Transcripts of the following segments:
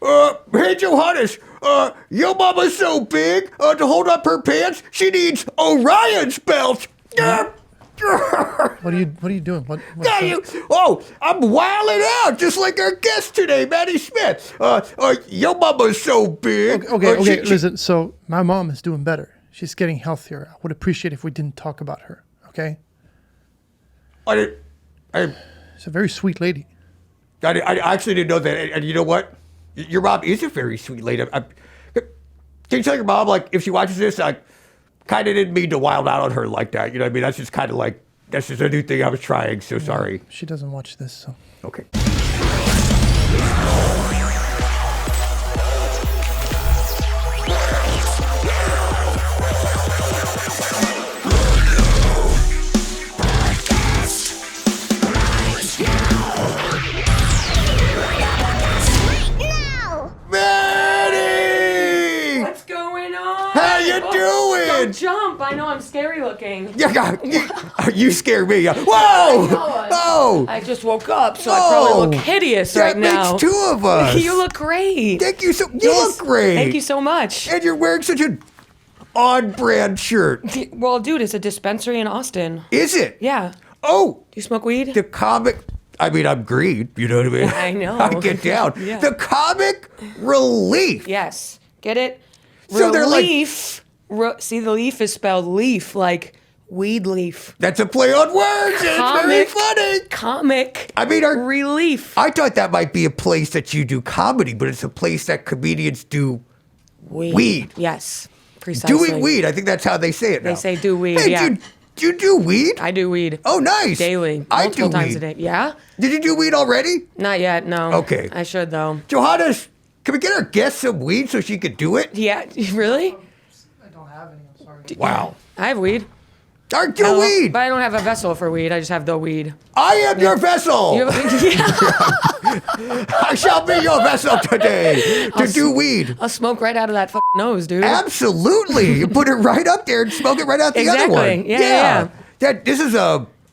Hey, Johannes, your mama's so big, to hold up her pants, she needs Orion's belt. What are you doing? I'm wilding out, just like our guest today, Maddy Smith. Your mama's so big. Okay, listen, so my mom is doing better. She's getting healthier. I would appreciate if we didn't talk about her, okay? She's a very sweet lady. I actually didn't know that, and you know what? Your mom is a very sweet lady. Can you tell your mom, like, if she watches this, I kind of didn't mean to wild out on her like that. You know what I mean? That's just kind of like, that's just a new thing I was trying, so sorry. She doesn't watch this, so. Okay. Don't jump. I know I'm scary looking. You scare me. Whoa! Oh! I just woke up, so I probably look hideous right now. That makes two of us. You look great. Thank you. You look great. Thank you so much. And you're wearing such an on-brand shirt. Well, dude, it's a dispensary in Austin. Is it? Yeah. Oh. Do you smoke weed? The comic... I mean, I'm green. You know what I mean? I know. I get down. Yeah. The comic relief. Yes. Get it? So relief. See, the leaf is spelled leaf, like weed leaf. That's a play on words. It's very funny. Comic. I mean, relief. I thought that might be a place that you do comedy, but it's a place that comedians do weed. Yes, precisely. Doing weed. I think that's how they say it now. They say do weed, hey, yeah. Do you do weed? I do weed. Oh, nice. Daily. Multiple times a day. Yeah? Did you do weed already? Not yet, no. Okay. I should, though. Johannes, can we get our guest some weed so she could do it? Yeah, really? I don't have any, I'm sorry. Wow. I have weed. Do weed. But I don't have a vessel for weed. I just have the weed. I am your vessel. I shall be your vessel today to do weed. I'll smoke right out of that fucking nose, dude. Absolutely. You put it right up there and smoke it right out the other one. Yeah. This is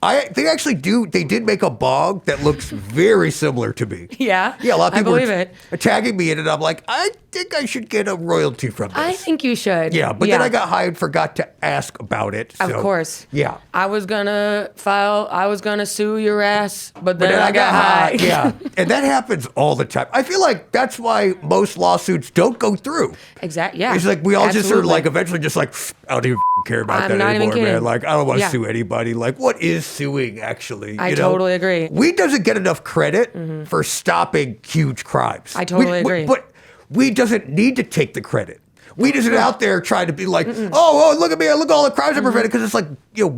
they did make a bong that looks very similar to me. Yeah. Yeah, a lot of people are tagging me in it, and I'm like, I think I should get a royalty from this. I think you should. Yeah, but then I got high and forgot to ask about it. Of course. Yeah. I was gonna sue your ass, but then I got high. Yeah. And that happens all the time. I feel like that's why most lawsuits don't go through. Exactly. Yeah. It's like we all just sort of like eventually just like, I don't even care about that anymore, man. Like, I don't want to sue anybody. Like, what is suing actually? I totally agree. Weed doesn't get enough credit for stopping huge crimes. I totally agree. But weed doesn't need to take the credit. Weed isn't out there trying to be like, oh, look at me, look at all the crimes I prevented, because it's like,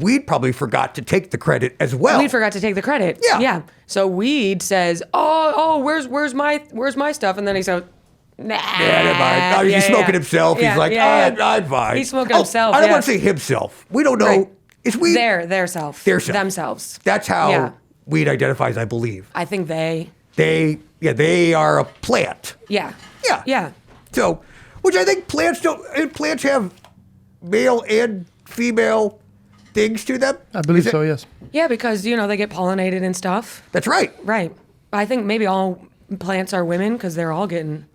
weed probably forgot to take the credit as well. Weed forgot to take the credit. Yeah. So weed says, where's my stuff? And then he says, nah. Yeah, never mind. No, he's smoking himself. He's like, I'm fine. He's smoking himself. I don't want to say himself. We don't know. Right. Is weed? Their self. Themselves. That's how weed identifies, I believe. I think they are a plant. Yeah. Yeah. Yeah. So, which I think plants have male and female things to them. I believe so, yes. Yeah, because, they get pollinated and stuff. That's right. Right. I think maybe all plants are women because they're all getting,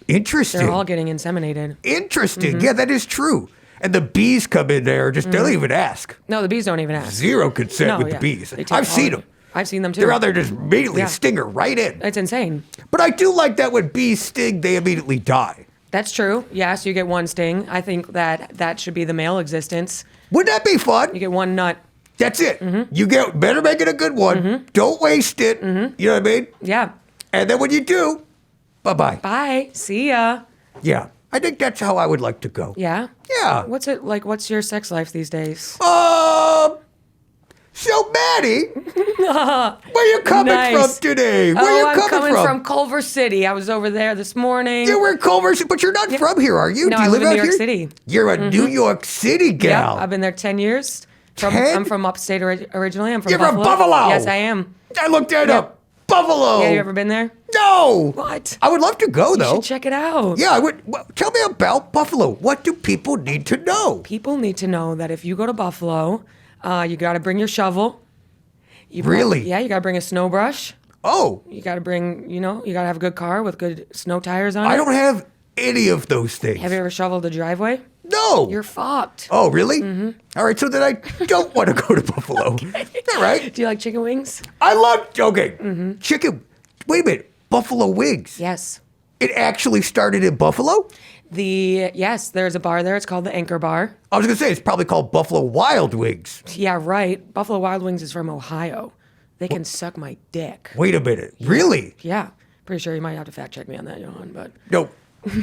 interesting. They're all getting inseminated. Interesting. Yeah, that is true. And the bees come in there, just don't even ask. No, the bees don't even ask. Zero consent with the bees. I've seen them. I've seen them too. They're out there just immediately stinger right in. It's insane. But I do like that when bees sting, they immediately die. That's true. Yes, you get one sting. I think that should be the male existence. Wouldn't that be fun? You get one nut. That's it. You better make it a good one. Don't waste it. You know what I mean? Yeah. And then when you do, bye-bye. Bye. See ya. Yeah. I think that's how I would like to go. Yeah? Yeah. What's it like? What's your sex life these days? So Maddy, where you coming from today? I'm coming from Culver City. I was over there this morning. You were in Culver City, but you're not from here, are you? No, Do you I live live in out New York here? City. You're a New York City gal. Yep, I've been there 10 years. 10? I'm from upstate originally. I'm from You're Buffalo. from Buffalo? Yes, I am. I looked that up. Buffalo. Yeah, you ever been there? No. What? I would love to go, though. You should check it out. Yeah, I would. Well, tell me about Buffalo. What do people need to know? People need to know that if you go to Buffalo, you got to bring your shovel. Really? Yeah, you got to bring a snow brush. Oh, You got to bring, you got to have a good car with good snow tires on it. I don't have any of those things. Have you ever shoveled a driveway? No. You're fucked. Oh, really? All right, so then I don't want to go to Buffalo. All right. Do you like chicken wings? I love, chicken. Wait a minute. Buffalo wings. Yes. It actually started in Buffalo? Yes, there's a bar there. It's called the Anchor Bar. I was going to say, it's probably called Buffalo Wild Wings. Yeah, right. Buffalo Wild Wings is from Ohio. They can suck my dick. Wait a minute. Really? Yeah. Pretty sure you might have to fact check me on that, Johan, but... No.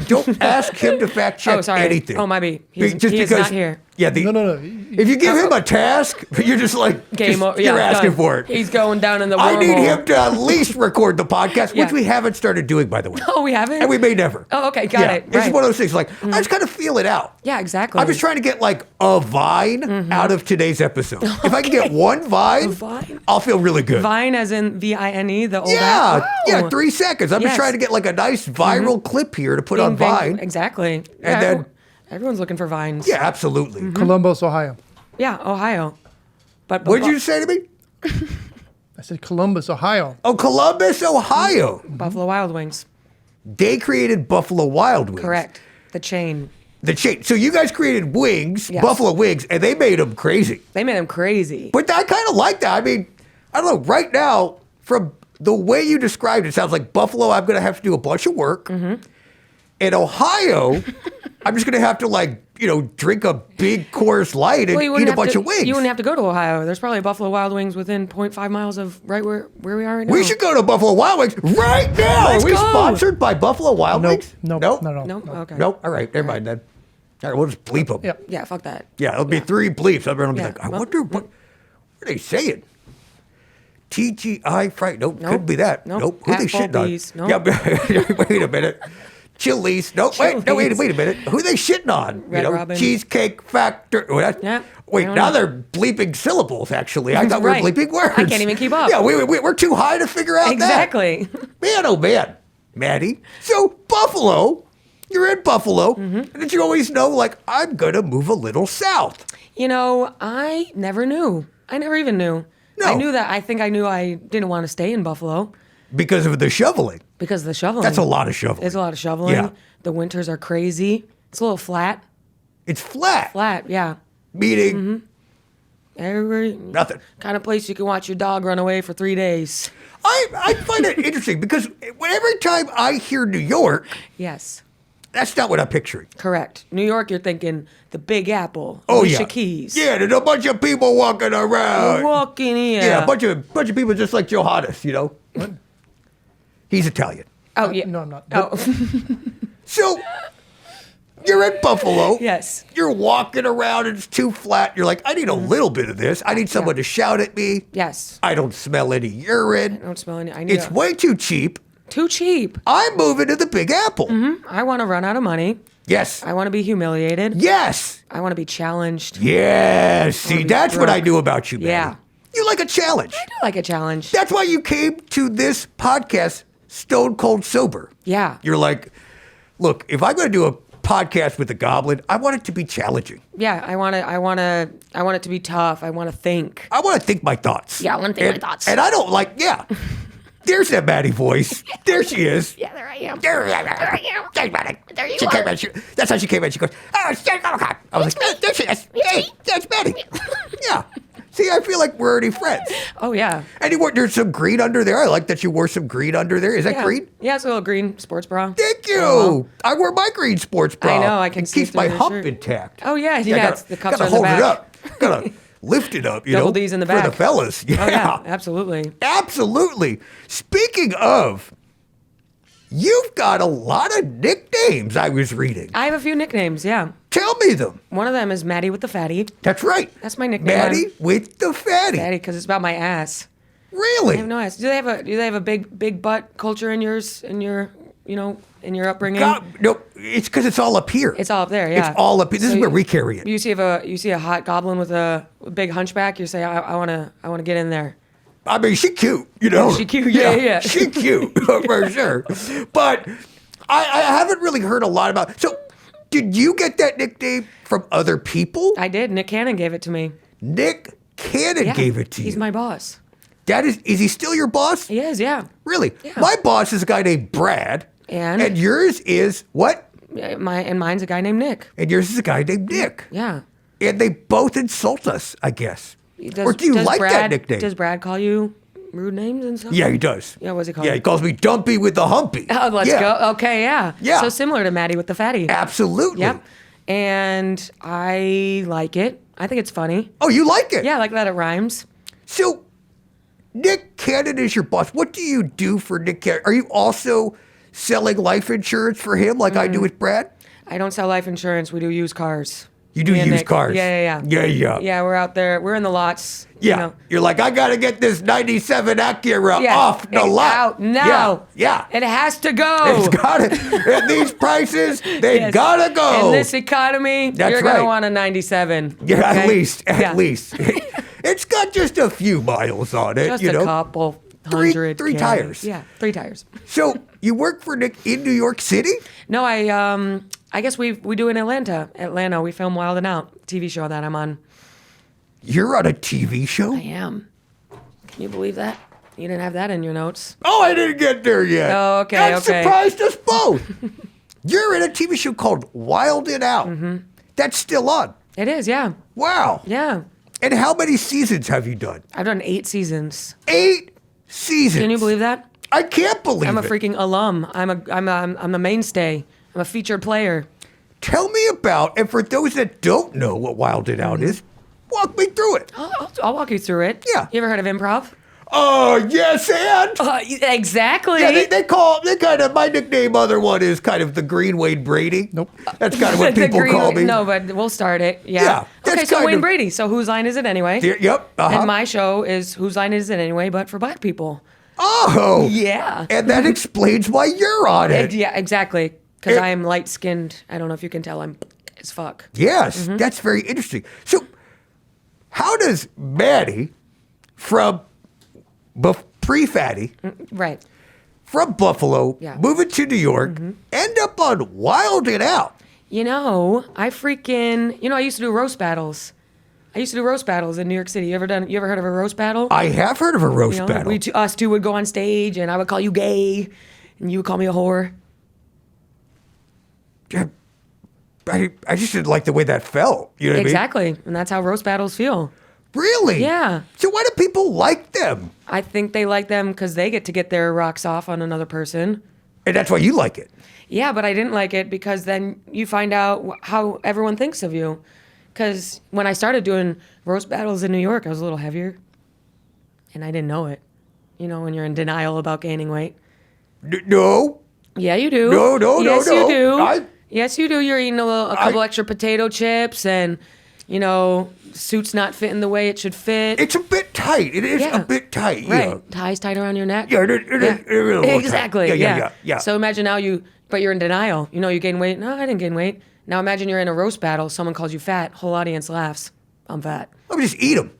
Don't ask him to fact check anything. Oh, might be. He's because, not here. Yeah, No. if you give him a task, you're just like, Game over. you're Yeah, asking done. for it. He's going down in the wormhole. I need him to at least record the podcast, Yeah. which we haven't started doing, by the way. Oh, we haven't? And we may never. Oh, okay, got it. It's Right. one of those things like, I just got to feel it out. Yeah, exactly. I'm just trying to get like a vine out of today's episode. If I can get one vine, vine? I'll feel really good. Vine as in Vine, the old Yeah, app? yeah, Wow. 3 seconds. I'm just Yes. trying to get like a nice viral clip here to put on Bing, bang. Vine. Exactly. And then- everyone's looking for vines. Yeah, absolutely. Columbus, Ohio. Yeah, Ohio. But What did you say to me? I said Columbus, Ohio. Oh, Columbus, Ohio. Buffalo Wild Wings. They created Buffalo Wild Wings. Correct. The chain. The chain. So you guys created wings, Yes. Buffalo wings, and they made them crazy. They made them crazy. But I kind of like that. I mean, I don't know. Right now, from the way you described it, sounds like Buffalo, I'm going to have to do a bunch of work. In Ohio, I'm just going to have to drink a big Coors Light and you eat wouldn't a have bunch to, of wings. You wouldn't have to go to Ohio. There's probably Buffalo Wild Wings within 0.5 miles of right where we are right now. We should go to Buffalo Wild Wings right now. Let's Are we go. sponsored by Buffalo Wild Wings? Nope. Nope. No. No? Okay. Nope. All right. Never mind then. All right. We'll just bleep them. Yep. Yeah, fuck that. Yeah. It'll be 3 bleeps. Everyone will be Yeah. like, I wonder what are they saying? TGI Friday. Nope. Couldn't be that. Nope. Who they Apple shitting on? bees. Nope. Yeah. Wait a minute. Chili's. Nope. Wait. No. Chili's. Wait a minute. Who they shitting on? Red Robin. Cheesecake Factory. Yeah. Wait. I don't Now know. they're bleeping syllables. Actually, I thought Right. we were bleeping words. I can't even keep up. Yeah. We're too high to figure out that. Exactly. Man, oh man, Maddie. So Buffalo, you're in Buffalo, and did you always know, like, I'm gonna move a little south? I never knew. I never even knew. No. I knew that. I think I knew I didn't want to stay in Buffalo Because of the shoveling. because of the shoveling. That's a lot of shoveling. It's a lot of shoveling. Yeah. The winters are crazy. It's a little flat. It's flat. Flat, yeah. Meaning Every nothing. kind of place you can watch your dog run away for 3 days. I find that interesting because every time I hear New York, Yes, that's not what I'm picturing. correct. New York, you're thinking the Big Apple, Oh Alicia yeah, Keys. yeah. There's a bunch of people walking around. Walking here. Yeah, a bunch of people just like Johannes. He's Italian. Oh, yeah. No, I'm not. Oh, So you're in Buffalo. yes. You're walking around and it's too flat. You're like, I need a little bit of this. I need someone to shout at me. Yes. I don't smell any urine. I don't smell any. I need It's way too cheap. too cheap. I'm moving to the Big Apple. I want to run out of money. Yes. I want to be humiliated. Yes. I want to be challenged. Yes. See, be that's what broke. I knew about you, man. Yeah. You like a challenge. I like a challenge. That's why you came to this podcast stone cold sober. Yeah. You're like, look, if I'm going to do a podcast with the Goblin, I want it to be challenging. Yeah, I want it to be tough. I want to think. I want to think my thoughts. Yeah, I wanna think my And- thoughts. And I don't like, yeah. There's that Maddie voice. There she is. Yeah, there I am. There I am. There's Maddie. There you She are. came in. That's how she came in. She goes, oh, it's John Goblikon. I was like, there she is. Hey, that's Maddie. Yeah. See, I feel like we're already friends. Oh yeah. And there's some green under there. I like that you wore some green under there. Is that Yeah. green? Yeah, it's a little green sports bra. Thank you. Oh, I wear my green sports bra. I know, I can It see keeps my through your hump shirt. intact. Oh, yeah, I gotta, the cups gotta are in the hold back. it up. Gotta lift it up, you Double know. D's in the For the back. fellas. Yeah. Oh yeah, absolutely. Absolutely. Speaking of, you've got a lot of nicknames I was reading. I have a few nicknames. Yeah, Tell me them. one of them is Maddie with the fatty. That's right. That's my nickname. Maddie with the fatty. Fatty, because it's about my ass. Really? I have no ass. Do they have a big butt culture in yours? In your upbringing? God, no, it's because it's all up here. It's all up there. Yeah, It's all up here. This So is where we carry it. You see a hot goblin with a big hunchback. You say, I wanna get in there. I mean, she cute, you know. She cute, yeah. She cute, for sure. But I haven't really heard a lot about. So, did you get that nickname from other people? I did. Nick Cannon gave it to me. Nick Cannon Yeah, gave it to you. He's my boss. Is he still your boss? He is, yeah. Really? Yeah. My boss is a guy named Brad. And yours is what? Mine's a guy named Nick. And yours is a guy named Nick. Yeah. And they both insult us, I guess. Or do you does like Brad, that nickname? Does Brad call you rude names and stuff? Yeah, he does. Yeah, what's he called? Yeah, he calls me Dumpy with the Humpy. Oh, let's go. Okay, yeah. Yeah. So similar to Maddy with the fatty. Absolutely. Yep. And I like it. I think it's funny. Oh, you like it? Yeah, I like that it rhymes. So, Nick Cannon is your boss. What do you do for Nick Cannon? Are you also selling life insurance for him like I do with Brad? I don't sell life insurance. We do used cars. You do Me and used Nick. cars? Yeah. Yeah, we're out there. We're in the lots. Yeah. You know. You're like, I got to get this 97 Acura Yeah. off the lot. Out now. Yeah. It has to go. It's got to. At these prices, they Yes. got to go. In this economy, That's you're going right. to want a 97. Yeah, okay? at least. It's got just a few miles on it, Just you know. a couple hundred. Three K. tires. Yeah, 3 tires. So you work for Nick in New York City? No, I guess we do in Atlanta. We film Wild and Out, TV show that I'm on. You're on a TV show? I am. Can you believe that? You didn't have that in your notes. Oh, I didn't get there yet. Oh, okay, That okay. surprised us both. You're in a TV show called Wild and Out. Mm-hmm. That's still on. It is, yeah. Wow. Yeah. And how many seasons have you done? I've done 8 seasons. 8 seasons. Can you believe that? I can't believe I'm a it. freaking alum. I'm a mainstay. I'm a featured player. Tell me about, and for those that don't know what Wild and Out is, walk me through it. I'll walk you through it. Yeah. You ever heard of improv? Oh, yes, and? Exactly. Yeah, they kind of, my nickname other one is kind of the Green Wayne Brady. Nope. That's kind of what The people call me. No, but we'll start it. Yeah, Yeah. that's Okay, so kind Wayne of- Brady. So whose line is it anyway? Yep. Uh-huh. And my show is Whose Line Is It Anyway, but for black people. Oh. Yeah. And that explains why you're on it. Yeah, exactly. Because It- I am light skinned. I don't know if you can tell. I'm as fuck. Yes, Mm-hmm. that's very interesting. So, how does Maddy from pre-fatty Right. from Buffalo Yeah. moving to New York end up on Wild and Out? You know, I used to do roast battles. I used to do roast battles in New York City. You ever heard of a roast battle? I have heard of a roast You know, battle. us two would go on stage, and I would call you gay, and you would call me a whore. I just didn't like the way that felt. You know what Exactly, and that's how roast battles feel. I mean? Really? Yeah. So why do people like them? I think they like them because they get to get their rocks off on another person. And that's why you like it. Yeah, but I didn't like it because then you find out how everyone thinks of you. Because when I started doing roast battles in New York, I was a little heavier, and I didn't know it. You know, when you're in denial about gaining weight. No. Yeah, you do. No. Yes, you do. I- Yes, you do. You're eating a couple extra potato chips, and suit's not fitting the way it should fit. It's a bit tight. It is Yeah. a bit tight. Right. Yeah. Ties tight around your neck. Yeah, it is a little tight. Exactly. Yeah. So imagine now but you're in denial. You know, you gain weight. No, I didn't gain weight. Now imagine you're in a roast battle. Someone calls you fat. Whole audience laughs. I'm fat. Let me just eat them.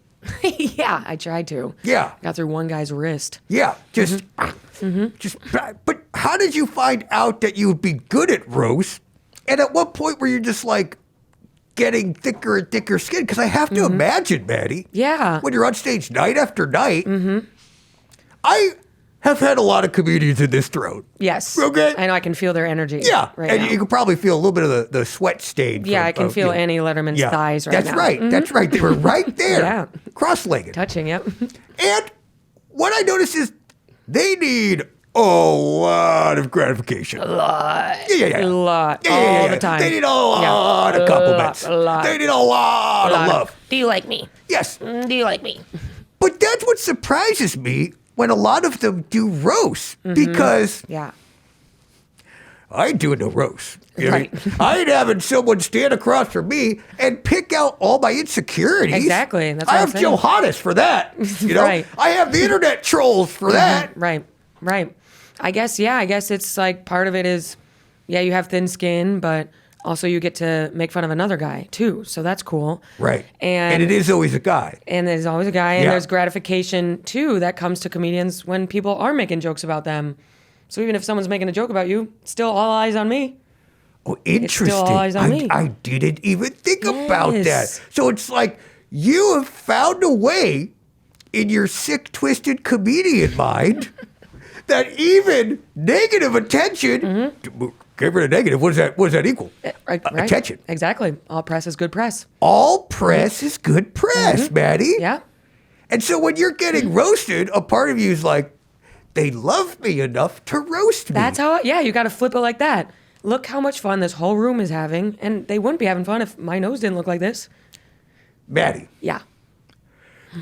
Yeah, I tried to. Yeah. Got through one guy's wrist. Yeah. Just, but how did you find out that you would be good at roast? And at what point were you just like getting thicker and thicker skin? Because I have to imagine, Maddy. Yeah. When you're on stage night after night, I have had a lot of comedians in this throat. Yes. Okay. I know. I can feel their energy. Yeah. Right and now. you can probably feel a little bit of the sweat stain. Yeah, from, I can feel Annie Letterman's thighs right That's now. right. That's right. They were right there. Yeah. Cross-legged. Touching. Yep. And what I noticed is they need a lot of gratification. A lot. Yeah. A lot. Yeah, All the time. They need a lot of compliments. A lot. They need a lot of love. Do you like me? Yes. Do you like me? But that's what surprises me when a lot of them do roasts because Yeah. I ain't doing no roast. You know what I mean? Right. I ain't having someone stand across from me and pick out all my insecurities. Exactly. That's what I I'm have saying. Johannes for that. You know, Right. I have the internet trolls for that. Right. I guess it's like part of it is, yeah, you have thin skin, but also you get to make fun of another guy too. So that's cool. Right. And it is always a guy. And there's always a guy, and Yeah. there's gratification too that comes to comedians when people are making jokes about them. So even if someone's making a joke about you, still all eyes on me. Oh, interesting. still all eyes on me. I didn't even think about that. Yes. So it's like you have found a way in your sick, twisted comedian mind that even negative attention, get rid of negative, what does that equal? Right. Attention. Exactly. All press is good press. All press is good press, Maddie. Yeah. And so when you're getting roasted, a part of you is like, they love me enough to roast me. That's how, you got to flip it like that. Look how much fun this whole room is having, and they wouldn't be having fun if my nose didn't look like this. Maddie. Yeah.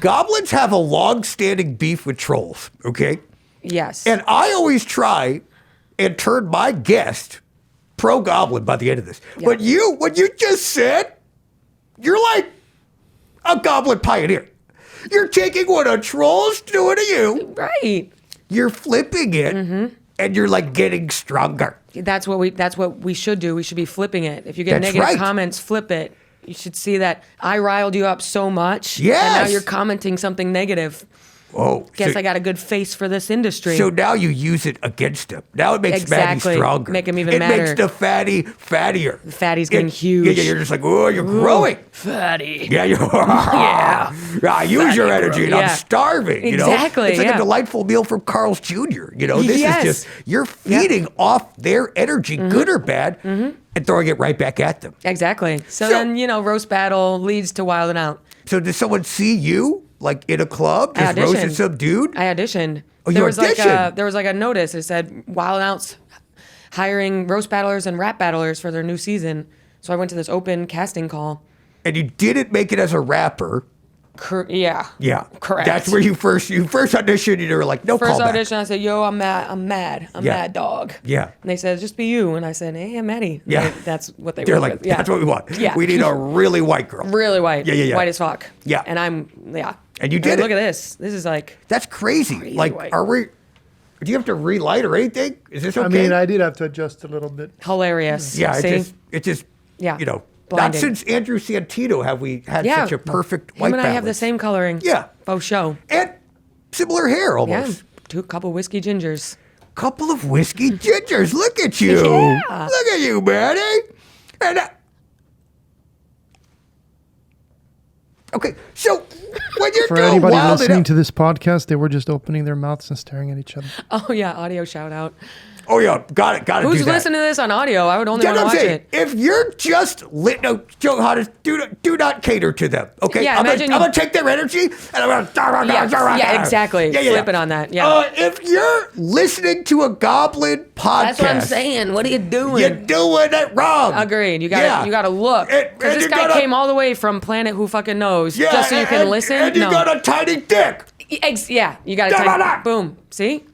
Goblins have a long-standing beef with trolls, okay? Yes. And I always try and turn my guest pro-Goblin by the end of this. Yeah. But what you just said, you're like a Goblin pioneer. You're taking what a troll's doing to you. Right. You're flipping it, and you're like getting stronger. That's what we should do. We should be flipping it. If you get That's negative right. comments, flip it. You should see that I riled you up so much. Yes. And now you're commenting something negative. Oh, Guess so, I got a good face for this industry. so now you use it against him. Now it makes Exactly. Maddie stronger. Make him even it madder. makes the fatty fattier. The fatty's getting huge. Yeah, you're just like, oh, you're growing. Fatty. Yeah, I use your energy and I'm starving. You know? Exactly, It's like yeah. a delightful meal from Carl's Jr. You know, this Yes. is just, you're feeding off their energy, good or bad, and throwing it right back at them. Exactly. So So- then, roast battle leads to Wild and Out. So did someone see you like in a club I just roasting auditioned. some dude? I auditioned. Oh, you there was auditioned? there was like a notice. It said Wild and Out's hiring roast battlers and rap battlers for their new season. So I went to this open casting call. And you didn't make it as a rapper. Yeah. Yeah, Correct. That's where you first auditioned. And you were like, no First callback. audition, I said, "Yo, I'm mad, Yeah. mad dog." Yeah. And they said, "Just be you." And I said, "Hey, I'm Maddie." And Yeah. that's what they They're went like, with. Yeah. that's what we want. Yeah. We need a really white girl. Really white. Yeah. White as fuck. Yeah. And I'm And you I mean, did it. Look at this. This is like That's crazy. Like, white. do you have to relight or anything? Is this okay? I mean, I did have to adjust a little bit. hilarious. Yeah, See? it just, Yeah. not Blinding. since Andrew Santino have we had Yeah. such a perfect Him white and I have the balance. same coloring. Yeah. Faux show. And similar hair Yeah. almost. Couple whiskey gingers. Couple of whiskey gingers. Look at you. Yeah. Look at you, Maddie. And okay, so when you're For doing anybody Wild and listening Out, to this podcast, they were just opening their mouths and staring at each other. Oh yeah, audio shout out. oh yeah, got it. Who's do that. listening to this on audio? I would only That's want to what I'm watch saying. it. If you're just lit, no, Johannes, do not cater to them. Okay, Yeah, I'm imagine gonna you- take their energy and I'm gonna Yeah, exactly. Flip it on that. Yeah. If you're listening to a Goblin podcast, That's what I'm saying. What are you doing? You're doing it wrong. Agreed. You got Yeah. you got to look And because this you guy gotta- came all the way from Planet Who Fucking Knows Yeah, just so you can and, listen. And you no. got a tiny dick. Yeah, you got to Da-da-da. type. Boom. See?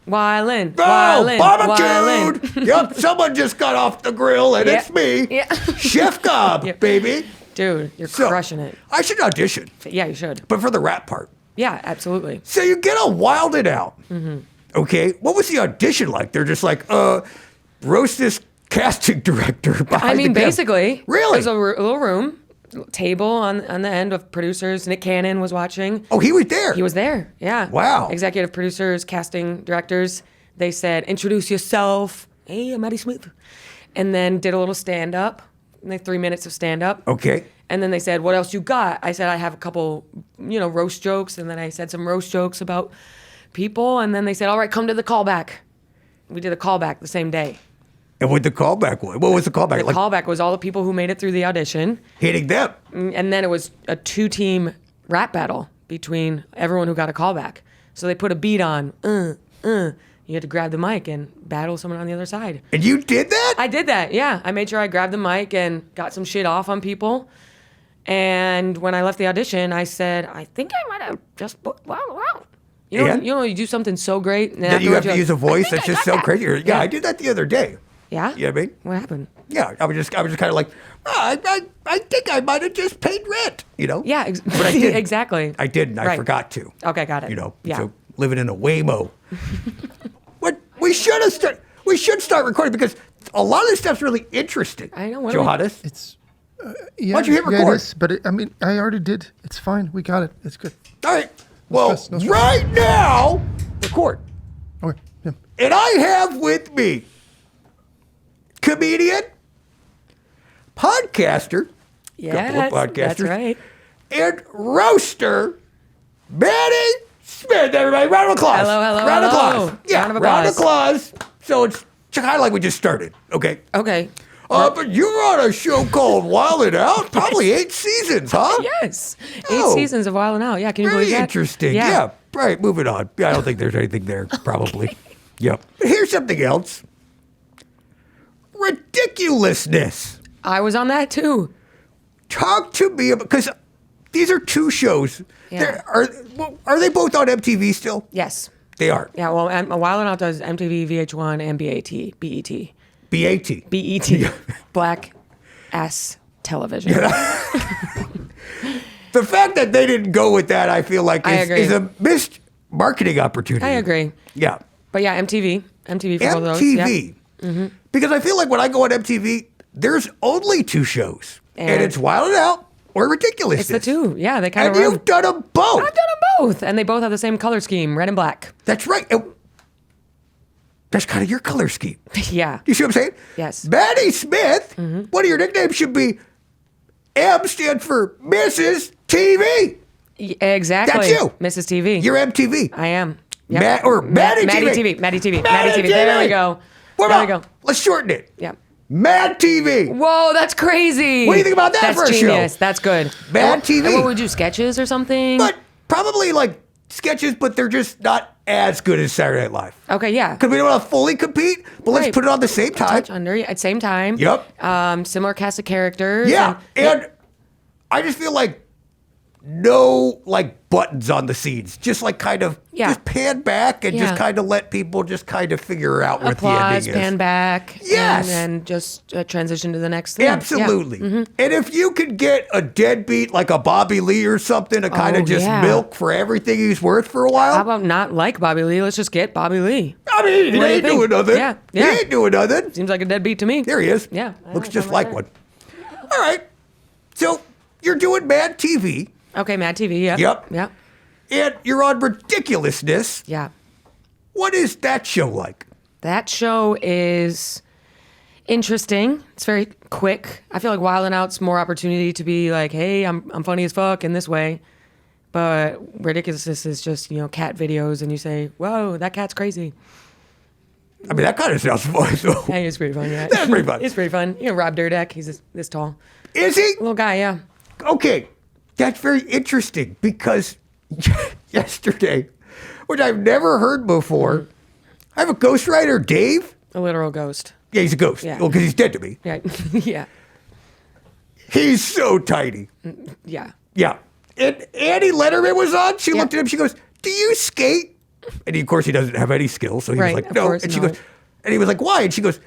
Wildin'. Oh, Wildin'. barbecued. Wildin'. Yep, someone just got off the grill, and Yeah. it's me, Yeah. Chef Gob, Yeah. baby. Dude, you're So, crushing it. I should audition, Yeah, you should. but for the rap part. Yeah, absolutely. So you get a Wild It Out. Mm-hmm. Okay, what was the audition like? They're just like, roast this casting director behind I mean, the camera. basically, Really? there's a little room, table on the end of producers. Nick Cannon was watching. Oh, he was there. He was there. Yeah. Wow. Executive producers, casting directors. They said, introduce yourself. Hey, I'm Maddy Smith. And then did a little stand up, like 3 minutes of stand up. Okay. And then they said, what else you got? I said, I have a couple, roast jokes. And then I said some roast jokes about people. And then they said, all right, come to the callback. We did a callback the same day. And what the callback was? What was the callback? The Like callback was all the people who made it through the audition. hitting them. And then it was a 2-team rap battle between everyone who got a callback. So they put a beat on. You had to grab the mic and battle someone on the other side. And you did that? I did that, yeah. I made sure I grabbed the mic and got some shit off on people. And when I left the audition, I said, I think I might have just put wow. Yeah. You do something so great. And That you have afterwards to you're use a like, voice I think that's I just got so that. crazy. Yeah, I did that the other day. Yeah? You know what I mean? What happened? Yeah, I was just kind of like, I think I might have just paid rent, Yeah, But I didn't. exactly. I didn't. I Right. forgot to. Okay, got it. Yeah. So living in a Waymo. What we should start recording because a lot of this stuff's really interesting. I know, what do we- Johannes. It's yeah, Why'd you hit yeah, record? it is, but I mean, I already did. It's fine. We got it. It's good. All right. Well, stress, no stress. right now, record. Okay. Yeah. And I have with me comedian, podcaster, Yeah, couple of podcasters, that's right. and roaster, Maddy Smith, everybody. Round of applause. Hello, hello, round hello. of applause. Yeah, Round of applause. So it's kind of like we just started, okay? Okay. But you were on a show called Wild 'N Out, probably 8 seasons, huh? Yes. 8 Oh. seasons of Wild 'N Out. Yeah, can you Very believe that? interesting. Yeah. Right, moving on. Yeah, I don't think there's anything there, probably. Yep. Here's something else. Ridiculousness. I was on that too. Talk to me about, because these are 2 shows. Yeah. Are they both on MTV still? Yes. They are. Yeah, well, Wild 'N Out does MTV, VH1, and BET. BET. BAT. BET. Black ass television. The fact that they didn't go with that, I feel like, I agree. is a missed marketing opportunity. I agree. Yeah. But yeah, MTV for both of those. Yeah. MTV. Because I feel like when I go on MTV, there's only 2 shows. And And- it's Wild 'N Out or Ridiculousness. It's the 2. Yeah, they kind And of you've done them both. I've done them both. And they both have the same color scheme, red and black. That's right. That's kind of your color scheme. Yeah. You see what I'm saying? Yes. Maddy Smith, one of your nicknames should be M stands for Mrs. TV. Exactly. That's you. Mrs. TV. You're MTV. I am. Yep. Maddy Maddie TV. TV. Maddie TV. Maddie Maddie TV. TV. There we go. What There we about, go. let's shorten it. Yeah. Mad TV. Whoa, that's crazy. What do you think about that that's for a show? genius. That's good. Mad And what- TV. And what would we do? Sketches or something? But probably like sketches, but they're just not as good as Saturday Night Live. Okay, yeah. Because we don't want to fully compete, but let's Right. put it on the same time. Touch under at same time. Yep. Similar cast of characters. Yeah, and I just feel like no like buttons on the scenes, just like kind of Yeah. just pan back and just Yeah. kind of let people just kind of figure out what the applause, ending is. pan back. Yes. And then just transition to the next thing. Yeah. Absolutely. And if you could get a deadbeat like a Bobby Lee or something to kind Oh, of just yeah. milk for everything he's worth for a while. How about not like Bobby Lee? Let's just get Bobby Lee. I mean, he What do you ain't think? doing nothing. Yeah, He yeah. ain't doing nothing. Seems like a deadbeat to me. There he is. Yeah, I Looks like just him like right one. All right. So you're doing Mad TV. Okay, Mad TV. Yeah. Yep. Yeah. And you're on Ridiculousness. Yeah. What is that show like? That show is interesting. It's very quick. I feel like Wild 'N Out's more opportunity to be like, hey, I'm funny as fuck in this way. But Ridiculousness is just, cat videos and you say, whoa, that cat's crazy. I mean, that kind of sounds fun. So. Hey, it's pretty fun, yeah. That's pretty fun. It's pretty fun. Rob Dyrdek, he's this tall. Is he? Little guy, yeah. Okay. That's very interesting because yesterday, which I've never heard before, I have a ghostwriter, Dave. A literal ghost. Yeah, he's a ghost. Yeah. Well, because he's dead to me. Yeah. Yeah. He's so tiny. Yeah. Yeah. And Annie Letterman was on. She Yeah. looked at him. She goes, "Do you skate?" And of course, he doesn't have any skills. So he Right, was like, of "No." course And she not. goes, and he was like, "Why?" And she goes,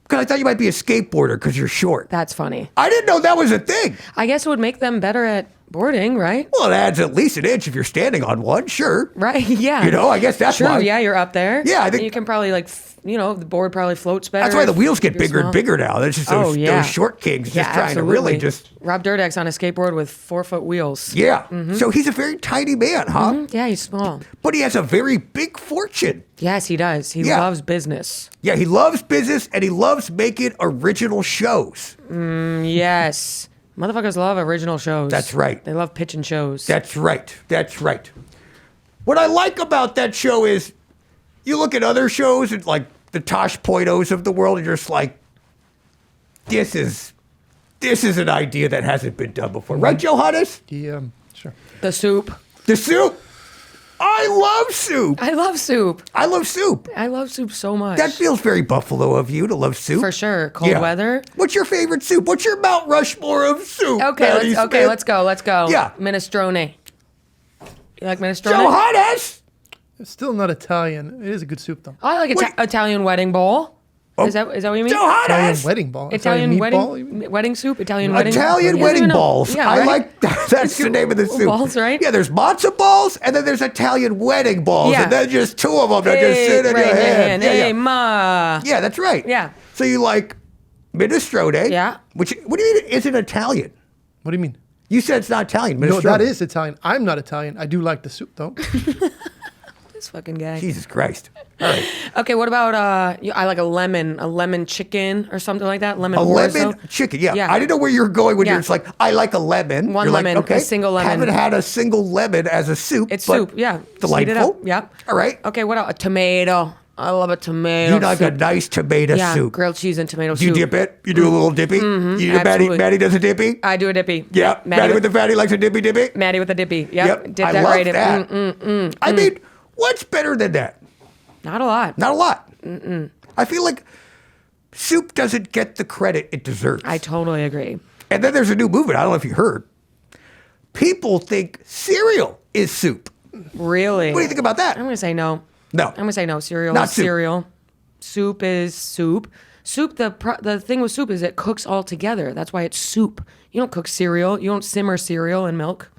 "Because I thought you might be a skateboarder because you're short." That's funny. I didn't know that was a thing. I guess it would make them better at boarding, right? Well, it adds at least an inch if you're standing on one. Sure. Right. Yeah. I guess that's True. why. Yeah, you're up there. Yeah, I think- And you can probably the board probably floats better. That's why the if wheels get you're bigger and small. bigger now. That's just those, yeah. those short kings Yeah, just trying to really just. Rob Dyrdek's on a skateboard with 4-foot wheels. Yeah. So he's a very tiny man, huh? Yeah, he's small. But he has a very big fortune. Yes, he does. He Yeah. loves business. Yeah, he loves business and he loves making original shows. Yes. Motherfuckers love original shows. That's right. They love pitching shows. That's right. That's right. What I like about that show is you look at other shows and like the Tosh Poitos of the world and you're just like, this is an idea that hasn't been done before. Right, Johannes? Yeah, sure. The soup. The soup. I love soup. I love soup. I love soup. I love soup so much. That feels very Buffalo of you to love soup. For sure. Cold Yeah. weather. What's your favorite soup? What's your Mount Rushmore of soup? Okay, Maddie Smith? let's go. Let's go. Yeah. Minestrone. You like minestrone? Johannes. It's still not Italian. It is a good soup, though. Oh, I like Italian wedding bowl. Oh. Is that what you mean? Italian Johannes. wedding ball. Italian meatball, you mean? wedding soup. Italian wedding. Italian Yeah, wedding you know. balls. Yeah, I right? like that. That's the name of the soup. Balls, right? Yeah, there's matzo balls, and then there's Italian wedding balls, Yeah. and then just 2 of them that just sit in right your hand. Yeah, Hey, yeah. ma. Yeah, that's right. Yeah. So you like minestrone? Yeah. What do you mean isn't Italian? What do you mean? You said it's not Italian. No, Minestrone. that is Italian. I'm not Italian. I do like the soup, though. This fucking guy. Jesus Christ. All right. Okay, what about I like a lemon chicken or something like that. Lemon A orzo. lemon chicken, yeah. Yeah. I didn't know where you were going when Yeah. you're just like, I like a lemon. One You're lemon, like, okay, a single lemon. Haven't had a single lemon as a soup. It's but soup, yeah. Just heat Delightful. it up. Yep. All right. Okay, what else? A tomato. I love a tomato. You like a nice tomato yeah, soup. grilled cheese and tomato Do you soup. dip it? You do a little dippy? You do absolutely. Maddie does a dippy? I do a dippy. Yeah. Maddie with the fatty likes a dippy. Maddie with a dippy. Yep. Dip I that love right that. in. I mean, what's better than that? Not a lot. Not a lot. I feel like soup doesn't get the credit it deserves. I totally agree. And then there's a new movement. I don't know if you heard. People think cereal is soup. Really? What do you think about that? I'm gonna say no. No. I'm gonna say no. Cereal Not is soup. cereal. Soup is soup. Soup. The thing with soup is it cooks all together. That's why it's soup. You don't cook cereal. You don't simmer cereal in milk.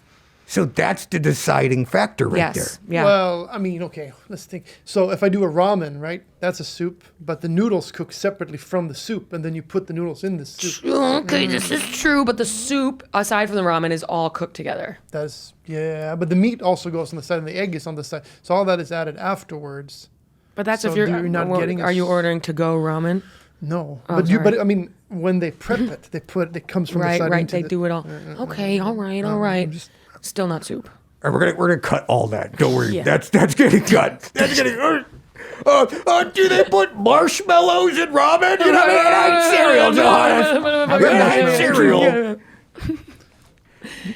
So that's the deciding factor right Yes. there. Yeah. Well, I mean, okay, let's think. So if I do a ramen, right, that's a soup, but the noodles cook separately from the soup, and then you put the noodles in the soup. Okay, this is true, but the soup, aside from the ramen, is all cooked together. That's, yeah, but the meat also goes on the side, and the egg is on the side. So all that is added afterwards. But that's So if you're not getting. Are you ordering to go ramen? No, Oh, but sorry. but I mean, when they prep it, it comes from the Right, side. right. into They the, do it all. Okay, all right. just- Still not soup. All right, we're gonna cut all that. Don't worry. Yeah. That's getting cut. That's getting. Do they put marshmallows in ramen? You know, not cereal, Johannes. I've never had cereal.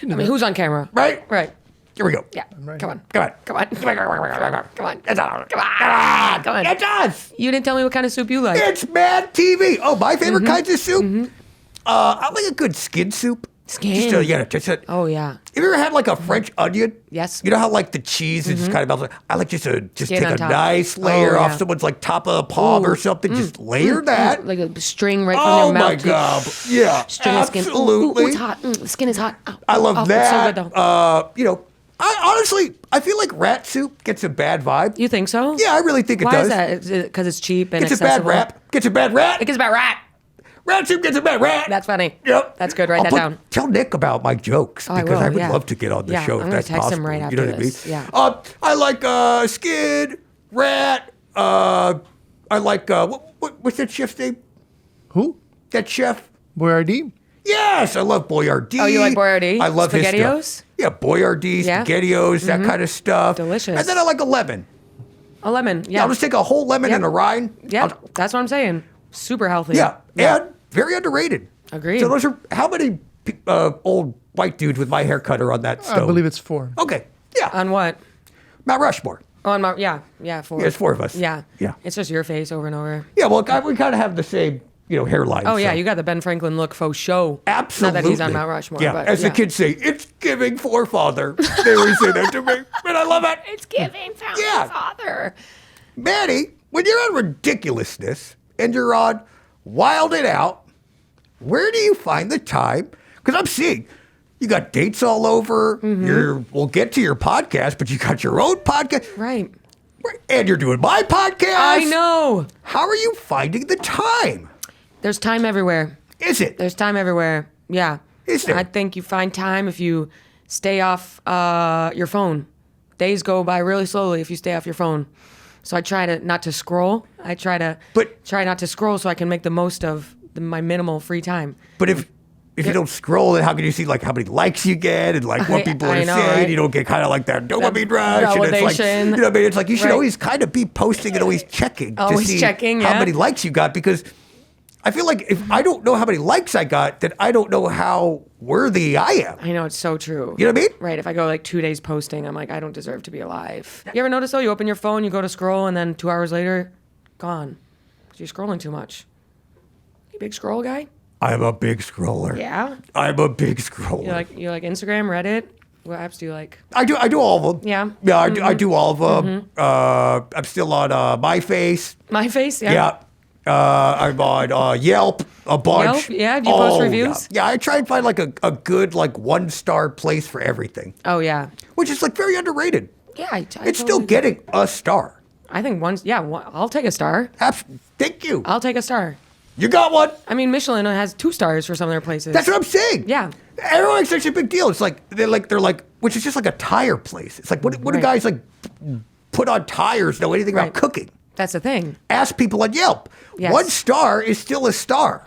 I mean, who's on camera? Right? Right. Here we go. Yeah. right Come on. here. Come on. Come on. Come on. Come on. It's on. Come on. It's us. You didn't tell me what kind of soup you like. It's Mad TV. Oh, my favorite kinds of soup. I like a good skin soup. Skin. Just a. Oh yeah. Have you ever had like a French onion? Yes. You know how like the cheese is just kind of melts. I like just Skin take on a top. nice layer Oh, off yeah. someone's like top of the palm or something. Just layer that. Like a string right from Oh your my mouth. god! Yeah, String of skin. Ooh, absolutely. it's hot. The skin is hot. Ow, I love oh, that. It's so good though. You know, I honestly feel like rat soup gets a bad vibe. You think so? Yeah, I really think it Why does. is that? Is it because it's cheap and Gets a bad accessible? rap. Gets a bad rat. It gets a bad rat. Rat soup gets a bad rat. That's funny. Yep. That's good. Write that down. Tell Nick about my jokes Oh, I because will, I would yeah. love to get on the Yeah, show I'm if gonna that's text him possible. right You know after what I mean? this, yeah. I like skid, rat. I like what's that chef's name? Who? That chef. Boyardee? Yes, I love Boyardee. Oh, you like Boyardee? I love his SpaghettiOs? stuff. Yeah, Boyardee, Yeah. SpaghettiOs, that kind of stuff. Delicious. And then I like a lemon. A lemon. Yeah. I'll just take a whole lemon Yep. and a rind. Yeah. That's what I'm saying. Super healthy. Yeah, and very underrated. Agreed. So those are how many old white dudes with my haircut are on that stone? I believe it's 4. Okay, yeah, On what? Mount Rushmore. Oh, on my, yeah, 4. Yeah, it's 4 of us. Yeah. Yeah. It's just your face over and over. Yeah, well, we kind of have the same, hairline. Oh, yeah, so. you got the Ben Franklin look faux show. Absolutely. Not that he's on Mount Rushmore. Yeah, but, as the kids say, it's giving forefather. They always say that to me, and I love it. It's giving founding Yeah. father. Maddie, when you're on Ridiculousness and you're on Wild It Out, where do you find the time? Because I'm seeing you got dates all over. We'll get to your podcast, but you got your own podcast. Right. And you're doing my podcast. I know. How are you finding the time? There's time everywhere. Is it? There's time everywhere. Yeah. Is there? I think you find time if you stay off your phone. Days go by really slowly if you stay off your phone. So I try not to scroll. I try not to scroll so I can make the most of my minimal free time. But if you don't scroll, then how can you see like how many likes you get and like what people are I know, saying? right? You don't get kind of like that dopamine rush. And it's like, validation. you know what I mean? It's like you should Right. always kind of be posting and always checking to Always see checking, how yeah. many likes you got because I feel like if I don't know how many likes I got, then I don't know how worthy I am. I know, it's so true. You know what I mean? Right. If I go like 2 days posting, I'm like, I don't deserve to be alive. You ever notice though? You open your phone, you go to scroll, and then 2 hours later, gone. 'Cause you're scrolling too much. You big scroll guy? I'm a big scroller. Yeah. I'm a big scroller. You like Instagram, Reddit? What apps do you like? I do all of them. Yeah. Yeah, I do all of them. I'm still on MyFace. My face? Yeah. Yeah. I'm on Yelp a bunch. Yelp? Yeah? Do you post reviews? Yeah. I try and find like a good like 1-star place for everything, Oh yeah. which is like very underrated. Yeah. I It's still getting a star. I think I'll take a star. Thank you. I'll take a star. You got one. I mean, Michelin has 2 stars for some of their places. That's what I'm saying. Yeah. Everyone makes such a big deal. It's like they're like, which is just like a tire place. It's like what do Right. guys like put on tires know anything about Right. cooking. That's the thing. Ask people on Yelp. Yes. 1 star is still a star.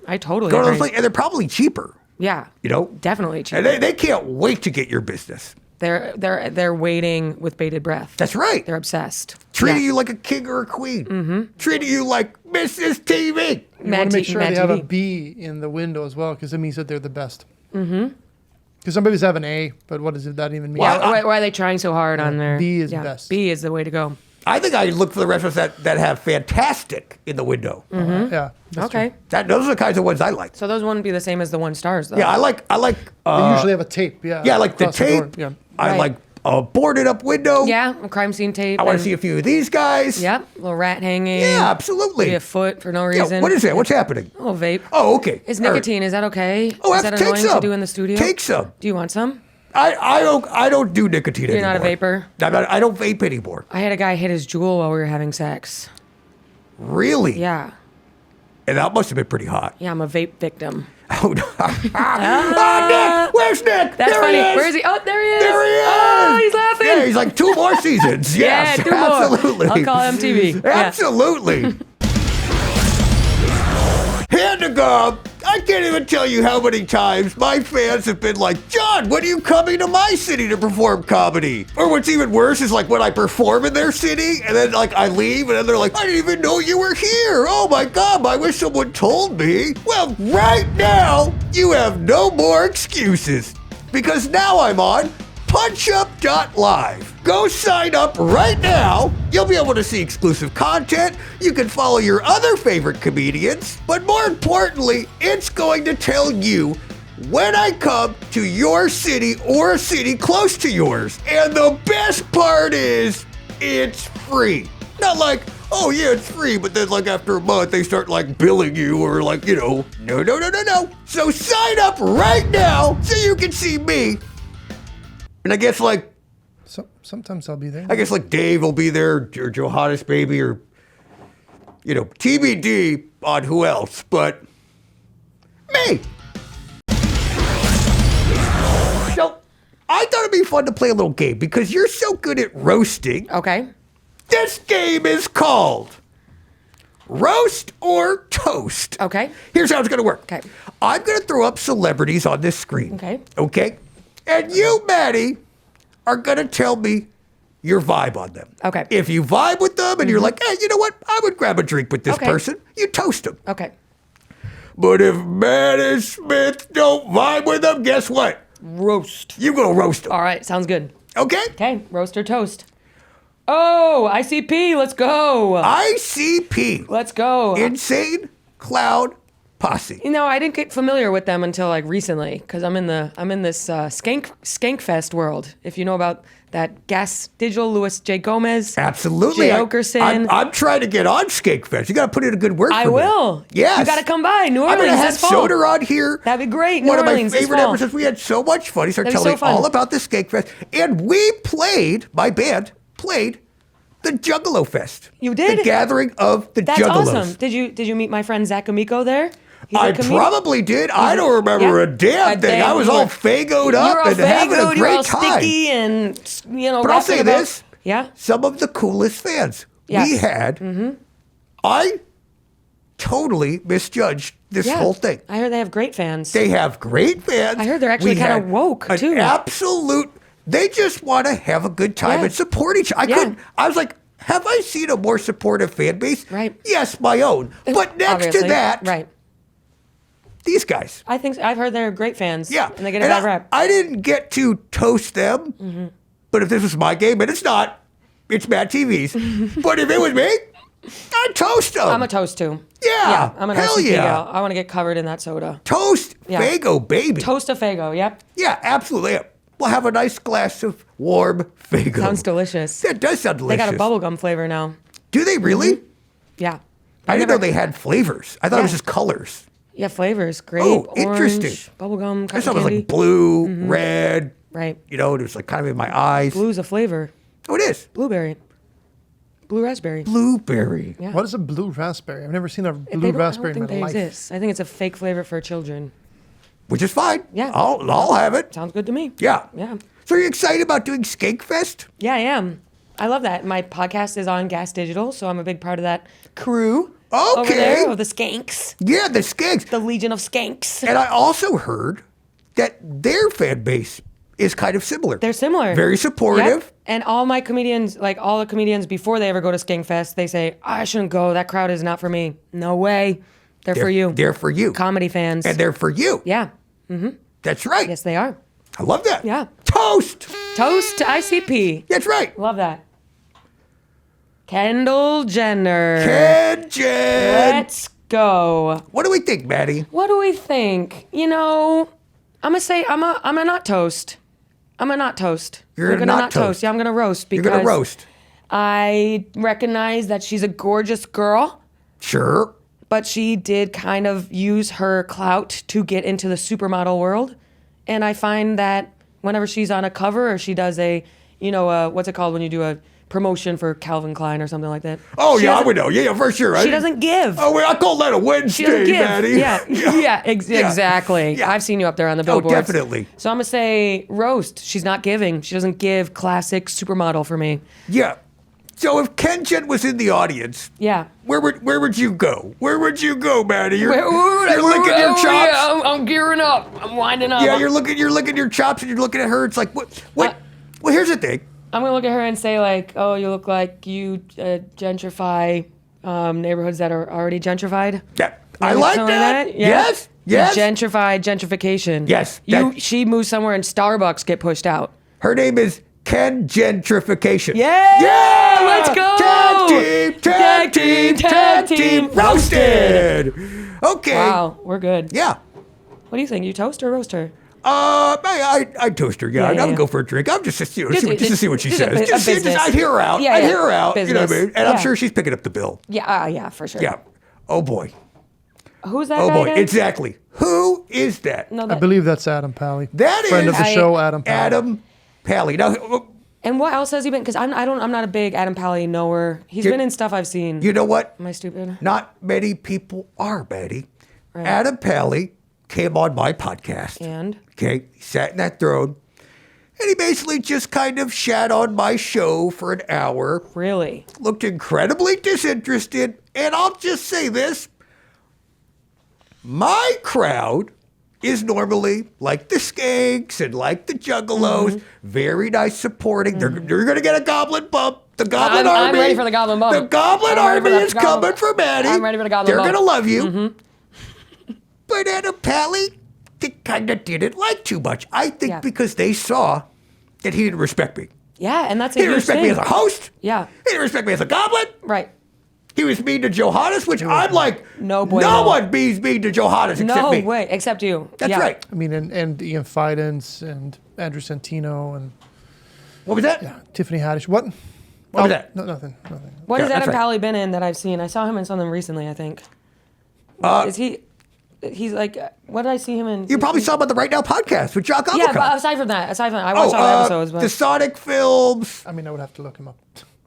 I totally Go to those agree. places, and they're probably cheaper. Yeah. You know, Definitely cheaper. and they can't wait to get your business. They're waiting with bated breath. That's right. They're obsessed. Treating Yeah. you like a king or a queen. Treating you like Mrs. TV. You Mad want to make T- sure Mad they have a TV. B in the window as well, because it means that they're the best. Because some babies have an A, but what does that even mean? Yeah, why are they trying so hard on their B is best. B is the way to go. I think I look for the restaurants that have fantastic in the window. Yeah. that's Okay. true. Those are the kinds of ones I like. So those wouldn't be the same as the 1 stars though. Yeah, I like. They usually have a tape. Yeah. Yeah, I like the across door. tape. Yeah. I Right. like a boarded up window. Yeah, a crime scene tape. I want and- to see a few of these guys. Yep, little rat hanging. Yeah, absolutely. Maybe a foot for no Yeah, reason. what is that? What's happening? A little vape. Oh, okay. Is All right. nicotine? Is that okay? Oh, is that take annoying some. to do in the studio? Take some. Do you want some? I don't do nicotine You're anymore. not a vapor? I don't vape anymore. I had a guy hit his jewel while we were having sex. Really? Yeah. And that must have been pretty hot. Yeah, I'm a vape victim. Oh, no. Nick! Where's Nick? That's there funny. He is. Where is he? Oh, there he is. There he is. Oh, he's laughing. Yeah, he's like 2 more seasons. Yes, yeah, 2 more. absolutely. I'll call MTV. Yeah. Absolutely. Hand to God, I can't even tell you how many times my fans have been like, John, when are you coming to my city to perform comedy? Or what's even worse is like when I perform in their city and then like I leave and then they're like, I didn't even know you were here. Oh my God, I wish someone told me. Well, right now, you have no more excuses because now I'm on punchup.live. Go sign up right now. You'll be able to see exclusive content. You can follow your other favorite comedians. But more importantly, it's going to tell you when I come to your city or a city close to yours. And the best part is it's free. Not like, oh yeah, it's free, but then like after a month they start like billing you or like, you know, no. So sign up right now so you can see me. And I guess like Sometimes I'll be there. I guess like Dave will be there, or Johannes maybe, or you know, TBD on who else, but me. So I thought it'd be fun to play a little game because you're so good at roasting. Okay. This game is called Roast or Toast. Okay. Here's how it's gonna work. Okay. I'm gonna throw up celebrities on this screen. Okay. Okay? And you, Maddie, are gonna tell me your vibe on them. Okay. If you vibe with them and you're like, hey, you know what? I would grab a drink with this Okay. person, you toast them. Okay. But if Maddy Smith don't vibe with them, guess what? Roast. You go roast them. All right. Sounds good. Okay? Okay. Roast or toast. Oh, ICP. Let's go. ICP. Let's go. Insane Cloud Posse. You know, I didn't get familiar with them until like recently because I'm in this Skankfest world. If you know about that Gas Digital, Louis J. Gomez, Absolutely. Jay Okerson. I'm trying to get on Skankfest. You got to put in a good word I for me. will. Yes. You got to come by New I'm Orleans going to have this fall. Soda on here. That'd be great. One New of my Orleans this favorite fall. episodes. We had so much fun. He started That'd be telling so me fun. all about the Skankfest. And we played, my band played, the Juggalo Fest. You did? The gathering of the That's Juggalos. awesome. Did you meet my friend Zach Amico there? He's a I comedian. probably did. I don't remember Yeah. a damn thing. damn- I was you all were- fagoed you up were all and having a fagoed, you were great all time. sticky and But I'll say laughing about- this. Yeah. Some of the coolest fans Yes. we had. I totally misjudged this Yeah. whole thing. I heard they have great fans. They have great fans. I heard they're actually We kinda had woke, an too. Absolute. They just want to have a good time Yeah. and support each other. Yeah. I was like, have I seen a more supportive fan base? Right. Yes, my own. But next Obviously. to that, right? these guys. I think I've heard they're great fans. Yeah. and they get a bad rap. I didn't get to toast them, but if this was my game, and it's not, it's Mad TV's. But if it was me, I'd toast them. I'm a toast too. Yeah. I'm an Hell ICP yeah. gal. I want to get covered in that soda. Toast Yeah. Fago, baby. Toast a Fago. Yep. Yeah, absolutely. We'll have a nice glass of warm Fago. Sounds delicious. That does sound They delicious. got a bubblegum flavor now. Do they really? Yeah. I didn't know they had flavors. I thought it was Yeah. just colors. Yeah, flavors. Grape, Oh, orange, interesting. bubblegum, I cotton thought it was candy. like blue, red. Right. You know, it was like kind of in my eyes. Blue's a flavor. Oh, it is. Blueberry. Blue raspberry. Blueberry. Yeah. What is a blue raspberry? I've never seen a They blue don't- raspberry I don't in think my they life. exist. I think it's a fake flavor for children. Which is fine. Yeah. I'll have it. Sounds good to me. Yeah. Yeah. So are you excited about doing Skankfest? Yeah, I am. I love that. My podcast is on Gas Digital, so I'm a big part of that crew over there, of the Skanks, Yeah, the Skanks. the Legion of Skanks. And I also heard that their fan base is kind of similar. They're similar. Very supportive. Yep. And all my comedians, like all the comedians before they ever go to Skankfest, they say, I shouldn't go. That crowd is not for me. No way. They're for you. They're for you. Comedy fans. And they're for you. Yeah. That's right. Yes, they are. I love that. Yeah. Toast. Toast to ICP. That's right. Love that. Kendall Jenner. Jen. Let's go. What do we think, Maddie? What do we think? You know, I'm gonna say I'm a not toast. I'm a not toast. You're I'm gonna not not toast. toast. Yeah, I'm gonna roast You're because going to roast. I recognize that she's a gorgeous girl, Sure. but she did kind of use her clout to get into the supermodel world. And I find that whenever she's on a cover or she does a, what's it called when you do a promotion for Calvin Klein or something like that? Oh, She yeah, I doesn't- would know. Yeah, for sure. She doesn't give. Oh, wait, I call that a She Wednesday, doesn't give. Maddie. Yeah, exactly. Yeah. I've seen you up there on the Oh, billboards. definitely. So I'm gonna say roast. She's not giving. She doesn't give classic supermodel for me. Yeah. So if Ken Jen was in the audience, Yeah. where would you go? Where would you go, Maddie? You're You're licking your chops. Yeah, I'm gearing up. I'm winding up. Yeah, you're licking your chops and you're looking at her. It's like what? Well, here's the thing. I'm gonna look at her and say like, oh, you look like you gentrify neighborhoods that are already gentrified. Yeah, I Maybe like something that. Yeah. Yes, yes. You gentrify gentrification. Yes, She moves somewhere and Starbucks get pushed out. Her name is Ken Gentrification. Yeah! Yeah! Let's go! Tag team, roasted. Okay. Wow, we're good. Yeah. What do you think? You toast or roast her? I'd toast her. Yeah, Yeah, I would yeah. go for a drink. I'm just to see what she just says. business. I'd hear her out. Yeah, I'd yeah. hear her out. You know what I Business. mean? And I'm Yeah. sure she's picking up the bill. Yeah, for sure. Yeah. Oh boy. Who's that Oh guy boy. again? Exactly. Who is that? No, I believe that's Adam Pally. That Friend is of the show, Adam Pally. Adam Pally. Now, And what else has he been? Because I'm not a big Adam Pally knower. He's been in stuff I've seen. you know what? Am I stupid? Not many people are, Betty. Right. Adam Pally came on my podcast. And Okay, he sat in that throne, and he basically just kind of shat on my show for an hour, really, looked incredibly disinterested, and I'll just say this. My crowd is normally like the Skanks and like the Juggalos, very nice supporting. You're going to get a Goblin bump. The Goblin Army. I'm ready for the Goblin bump. The Goblin I'm ready for Army that is Goblin coming bump. for Maddie. I'm ready for the Goblin They're bump. going to love you. But Adam Pally, they kind of didn't like too much. I think Yeah. because they saw that he didn't respect me. yeah, and that's a He didn't huge respect thing. me as a host. Yeah, He didn't respect me as a goblin. right. He was mean to Johannes, which I'm like, No no bueno. one be mean to Johannes except No me. way, except you. That's Yeah. right. I mean, and Ian Fidens and Andrew Santino and What was that? Tiffany Haddish. What? What was that? No, nothing. What Yeah, has that's Adam right. Pally been in that I've seen? I saw him in something recently, I think. Is he? He's like, what did I see him in? You probably saw him on the Right Now podcast with John Goblikon. Yeah, but aside from that, I watched all the episodes, but the Sonic films. I mean, I would have to look him up.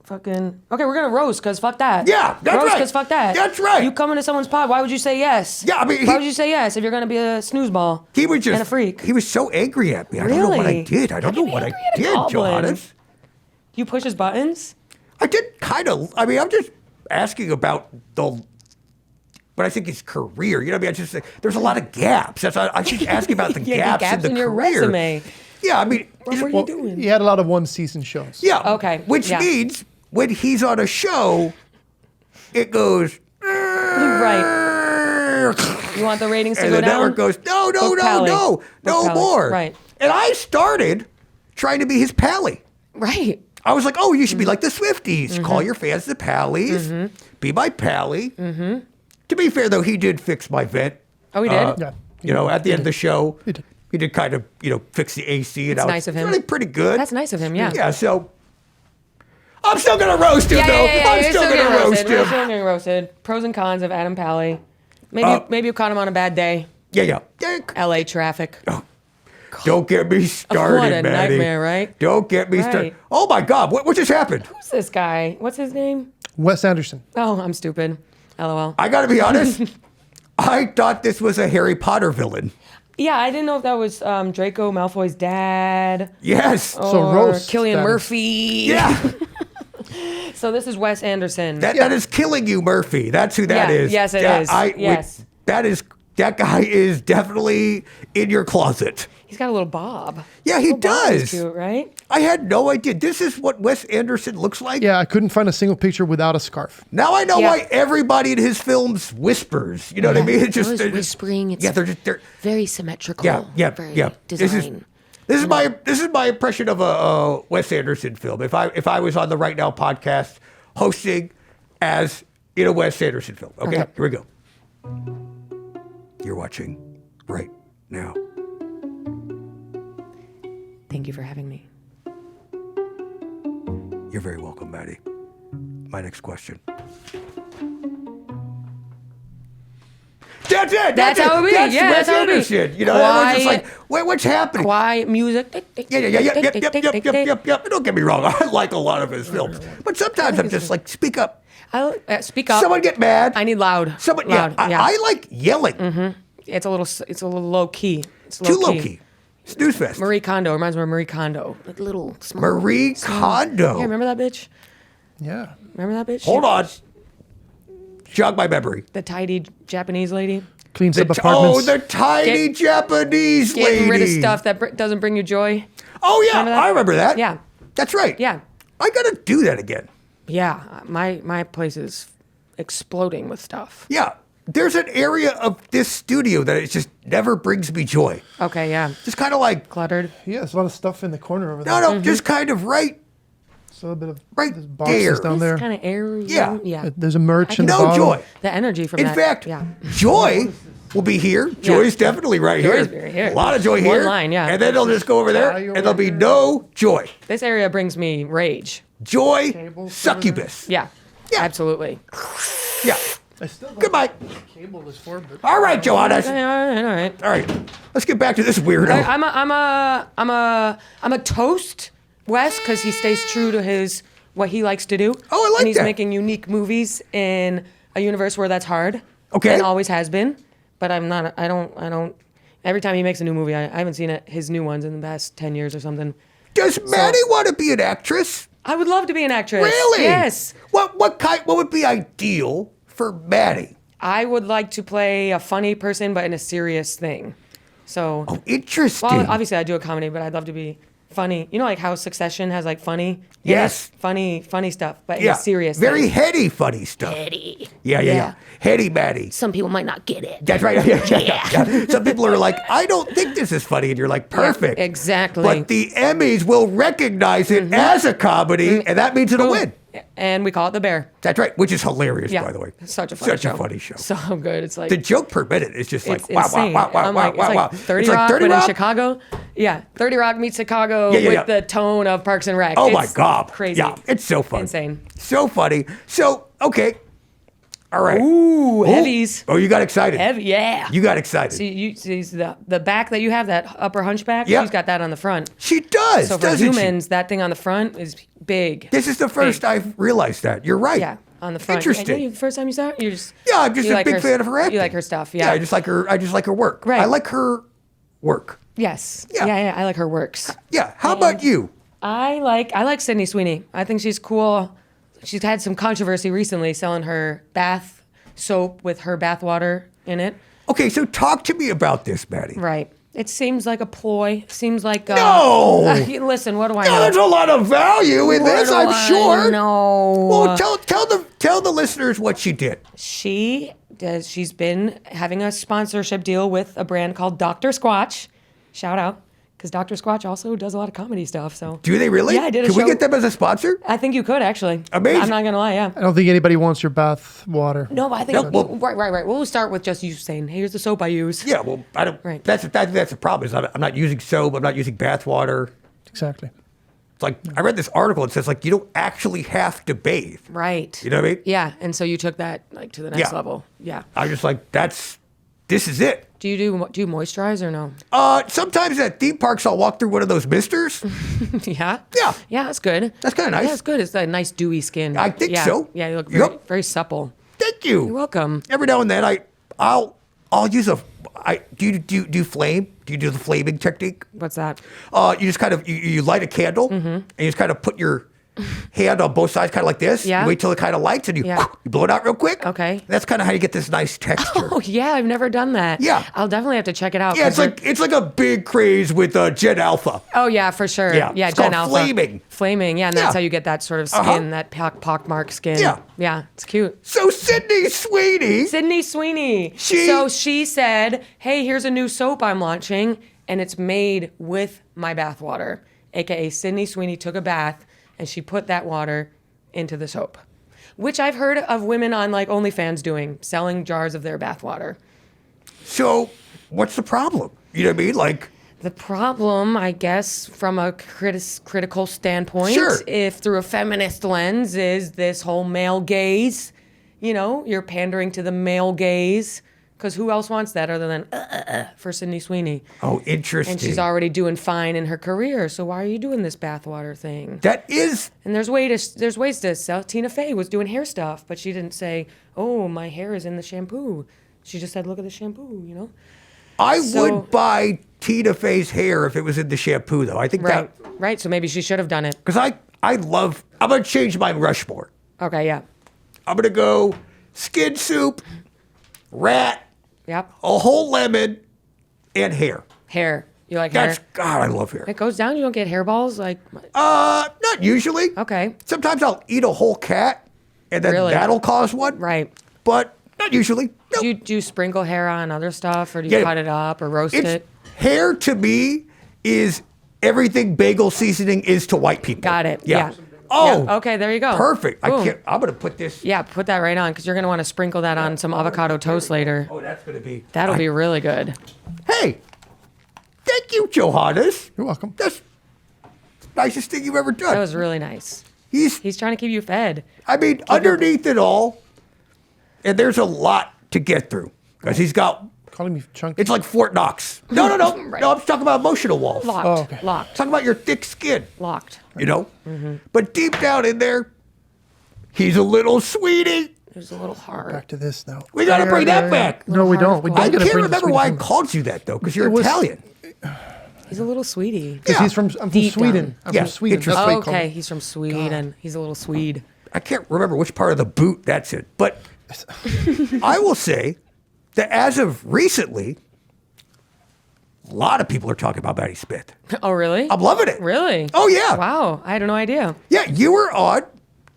fucking. Okay, we're gonna roast because fuck that. Yeah, that's roast right. because fuck that. That's right. You come into someone's pod, why would you say yes? Yeah, I mean, why he- would you say yes if you're gonna be a snoozeball? He was just and a freak. He was so angry at me. I don't know what I Really? did. I don't How'd you know be what I angry at a did, goblin? Johannes. You push his buttons. I did kind of. I mean, I'm just asking about but I think his career. You know, what I mean, I just there's a lot of gaps. That's I just asking about the Yeah, gaps in the your career. resume. Yeah, I mean, What were you doing? He had a lot of one-season shows. yeah. Okay, Which yeah. means when he's on a show, it goes. Right. You want the ratings to And go the down? network goes, no, Book Pally. no Pally. more. Right. And I started trying to be his pally. Right. I was like, oh, you should be Mm-hmm. like the Swifties. Call your fans the Pallies. Be my pally. Mm-hmm. To be fair, though, he did fix my vent. Oh, he did. Yeah. You know, at the end of the show, did. he did kind of, fix the AC. And That's I was nice of him. Really pretty good. That's nice of him. Yeah. Yeah, so I'm still going to roast him, Yeah, though. I'm you're still going to getting roast roasted. You're him. still getting roasted. Pros and cons of Adam Pally. Maybe you caught him on a bad day. Yeah. LA traffic. Don't get me started, What a Maddie. nightmare, right? Don't get me started. Right. Oh, my God. What just happened? Who's this guy? What's his name? Wes Anderson. Oh, I'm stupid. LOL. I got to be honest. I thought this was a Harry Potter villain. Yeah, I didn't know if that was Draco Malfoy's dad Yes. So or roast Cillian status. Murphy. Yeah. So this is Wes Anderson. That is killing you, Murphy. That's who that is. Yes, it is. Yes. That guy is definitely in your closet. He's got a little bob. Yeah, he Little bob is does. cute, right? I had no idea. This is what Wes Anderson looks like? Yeah, I couldn't find a single picture without a scarf. Now I know Yeah. why everybody in his films whispers. You know what I mean? It's Always they're whispering. It's they're very symmetrical. yeah. Very design. This is my impression of a Wes Anderson film. If I was on the Right Now podcast hosting as in a Wes Anderson film. Okay. Here we go. You're watching Right Now. Thank you for having me. You're very welcome, Maddy. My next question. That's it. That's how it be. That's Yeah, Wes that's how it be. Anderson. You know, everyone's just like, wait, what's happening? Quiet music. Yep. Don't get me wrong. I like a lot of his films, but sometimes I'm just like, speak up. Speak up. Someone get mad. I need loud. Someone, loud. I like yelling. It's a little low key. It's Too low key. Snooze fest. Marie Kondo reminds me of Marie Kondo. Like little small. Marie Kondo. Yeah, remember that bitch? Yeah. Remember that bitch? Hold on. Jog my memory. The tidy Japanese lady. Cleans up apartments. The tiny Japanese lady. Getting rid of stuff that doesn't bring you joy. Oh, yeah. Remember that? I remember that. Yeah. That's right. Yeah. I got to do that again. Yeah. My place is exploding with stuff. Yeah. There's an area of this studio that it just never brings me joy. Okay, yeah. Just kind of like, Cluttered. Yeah, there's a lot of stuff in the corner over there. no, just kind of right. So a bit of Right there's boxes there. down there. Kind of airy. Yeah. Yeah. There's a merch in the No bottom. joy. The energy from In that. fact, yeah. joy will be here. Joy's definitely right Joy's here. very here. A lot of joy One here. line, yeah. And then they'll just go over there, Fire and there'll be over no joy. This area brings me rage. Joy, Cables succubus. Yeah. Yeah. Absolutely. Yeah. I still don't Goodbye. know what cable this for, but All right, Johannes. Okay, all right. All right. Let's get back to this weirdo. I'm a toast Wes because he stays true to what he likes to do. Oh, I like And he's that. making unique movies in a universe where that's hard. Okay. And always has been. But I don't. Every time he makes a new movie, I haven't seen his new ones in the past 10 years or something. Does Maddy want to be an actress? I would love to be an actress. Really? Yes. What would be ideal for Maddy? I would like to play a funny person, but in a serious thing. So. Oh, interesting. Well, obviously I do a comedy, but I'd love to be funny. You know, like how Succession has like funny. in Yes. it? Funny stuff, but in yeah. a serious. Very thing. heady, funny stuff. Heady. Yeah. Heady Maddy. Some people might not get it. That's right. Yeah. Some people are like, I don't think this is funny. And you're like, perfect. exactly. But the Emmys will recognize it as a comedy, and that means it'll win. And we call it The Bear. That's right, which is hilarious, Yeah. by the way. Such a funny show. a funny show. So good. It's like The joke per minute is just like, it's wow, insane. wow, I'm like, it's like 30 Rock, but in Rock? Chicago. Yeah, 30 Rock meets Chicago Yeah. with the tone of Parks and Rec. Oh my It's God. crazy. Yeah, it's so funny. Insane. So funny. So, okay. All right. Ooh, heavies. Oh, you got excited. Heavy, yeah. You got excited. See the back that you have, that upper hunchback. Yep. She's got that on the front. She does, So for doesn't humans, that thing on the front is big. This is the first Big. I've realized that. You're right. Yeah, on the front. Interesting. Yeah, the first time you saw it, you're just Yeah, I'm just you a like big fan of her acting. You like her stuff. Yeah. I just like her work. Right. I like her work. Yes. Yeah. Yeah. I like her works. Yeah. How about you? I like Sydney Sweeney. I think she's cool. She's had some controversy recently selling her bath soap with her bath water in it. Okay, so talk to me about this, Maddy. Right. It seems like a ploy. Seems like No! Listen, what do I No, know? there's a lot of value in this, I'm sure. No. Well, tell the listeners what she did. She's been having a sponsorship deal with a brand called Dr. Squatch. Shout out. Because Dr. Squatch also does a lot of comedy stuff. So Do they really? Yeah, I did a Can we show- get them as a sponsor? I think you could actually. Amazing. I'm not gonna lie, yeah. I don't think anybody wants your bath water. No, but I think No, well- right. We'll start with just you saying, "Here's the soap I use." Yeah, well, I don't. Right. That's the problem. Is I'm not using soap. I'm not using bath water. Exactly. It's like I read this article. It says like you don't actually have to bathe. Right. You know what I mean? Yeah, and so you took that like to the next Yeah. level. Yeah. I just like this is it. Do you moisturize or no? Sometimes at theme parks I'll walk through one of those misters. Yeah. Yeah. Yeah, that's good. That's kinda nice. Yeah, that's good. It's a nice dewy skin. I think Yeah. so. Yeah, you look very, Yep. very supple. Thank you. You're welcome. Every now and then I'll use do you flame? Do you do the flaming technique? What's that? You just kind of you light a candle and you just kind of put your hand on both sides, kind of like this. Yeah. You wait till it kind of lights and you blow it out real quick. Okay. That's kind of how you get this nice texture. Oh yeah, I've never done that. Yeah. I'll definitely have to check it out. Yeah, it's like a big craze with Gen Alpha. Oh yeah, for sure. Yeah, Yeah, it's Gen called Alpha. flaming. Flaming, yeah, and that's Yeah. how you get that sort of skin, that pockmark skin. Yeah. Yeah, it's cute. So Sydney Sweeney. Sydney Sweeney. So she said, hey, here's a new soap I'm launching, and it's made with my bath water. AKA Sydney Sweeney took a bath and she put that water into the soap. Which I've heard of women on like OnlyFans doing, selling jars of their bath water. So what's the problem? You know what I mean? Like, The problem, I guess, from a critical standpoint, Sure. if through a feminist lens, is this whole male gaze. You know, you're pandering to the male gaze. Because who else wants that other than for Sydney Sweeney? oh, interesting. And she's already doing fine in her career. So why are you doing this bathwater thing? That is, And there's ways to sell. Tina Fey was doing hair stuff, but she didn't say, "Oh, my hair is in the shampoo." She just said, "Look at the shampoo," you know. I So- would buy Tina Fey's hair if it was in the shampoo, though. I think Right, that, right. So maybe she should have done it. because I'm going to change my Rushmore. Okay, yeah, I'm going to go skin soup, rat, yep. a whole lemon, and hair. Hair. You like That's, hair? God, I love hair. It goes down. You don't get hairballs, like. Not usually. Okay. Sometimes I'll eat a whole cat, and then Really? that'll cause one. Right. But not usually. Nope. Do you sprinkle hair on other stuff, or do you Yeah. cut it up, or roast it? Hair to me is everything bagel seasoning is to white people. Got it. Yeah. Oh. Yeah. Okay. There you go. Perfect. Boom. I'm gonna put this. Yeah, put that right on because you're gonna want to sprinkle that on some avocado toast later. Oh, that's gonna be. That'll be really good. Hey, thank you, Johannes. You're welcome. That's the nicest thing you've ever done. That was really nice. He's trying to keep you fed. I mean, underneath it all, and there's a lot to get through because he's got. Calling me chunky. It's like Fort Knox. No. Right. No, I'm talking about emotional walls. Locked. Oh, okay. Locked. Talking about your thick skin. Locked. You know? But deep down in there, he's a little sweetie. It was a little hard. Back to this now. We got to bring that back. No, we don't. We don't I get to can't bring remember the why I sweet called you that, though, because you're It was- Italian. He's a little sweetie. Because Yeah. I'm from Deep Sweden. down. I'm Yeah, from Sweden. That's interesting. why Oh, you call okay. me. He's from Sweden. He's a little Swede. I can't remember which part of the boot that's in. But I will say that as of recently, a lot of people are talking about Maddy Smith. Oh, really? I'm loving it. Really? Oh, yeah. Wow. I had no idea. Yeah, you were on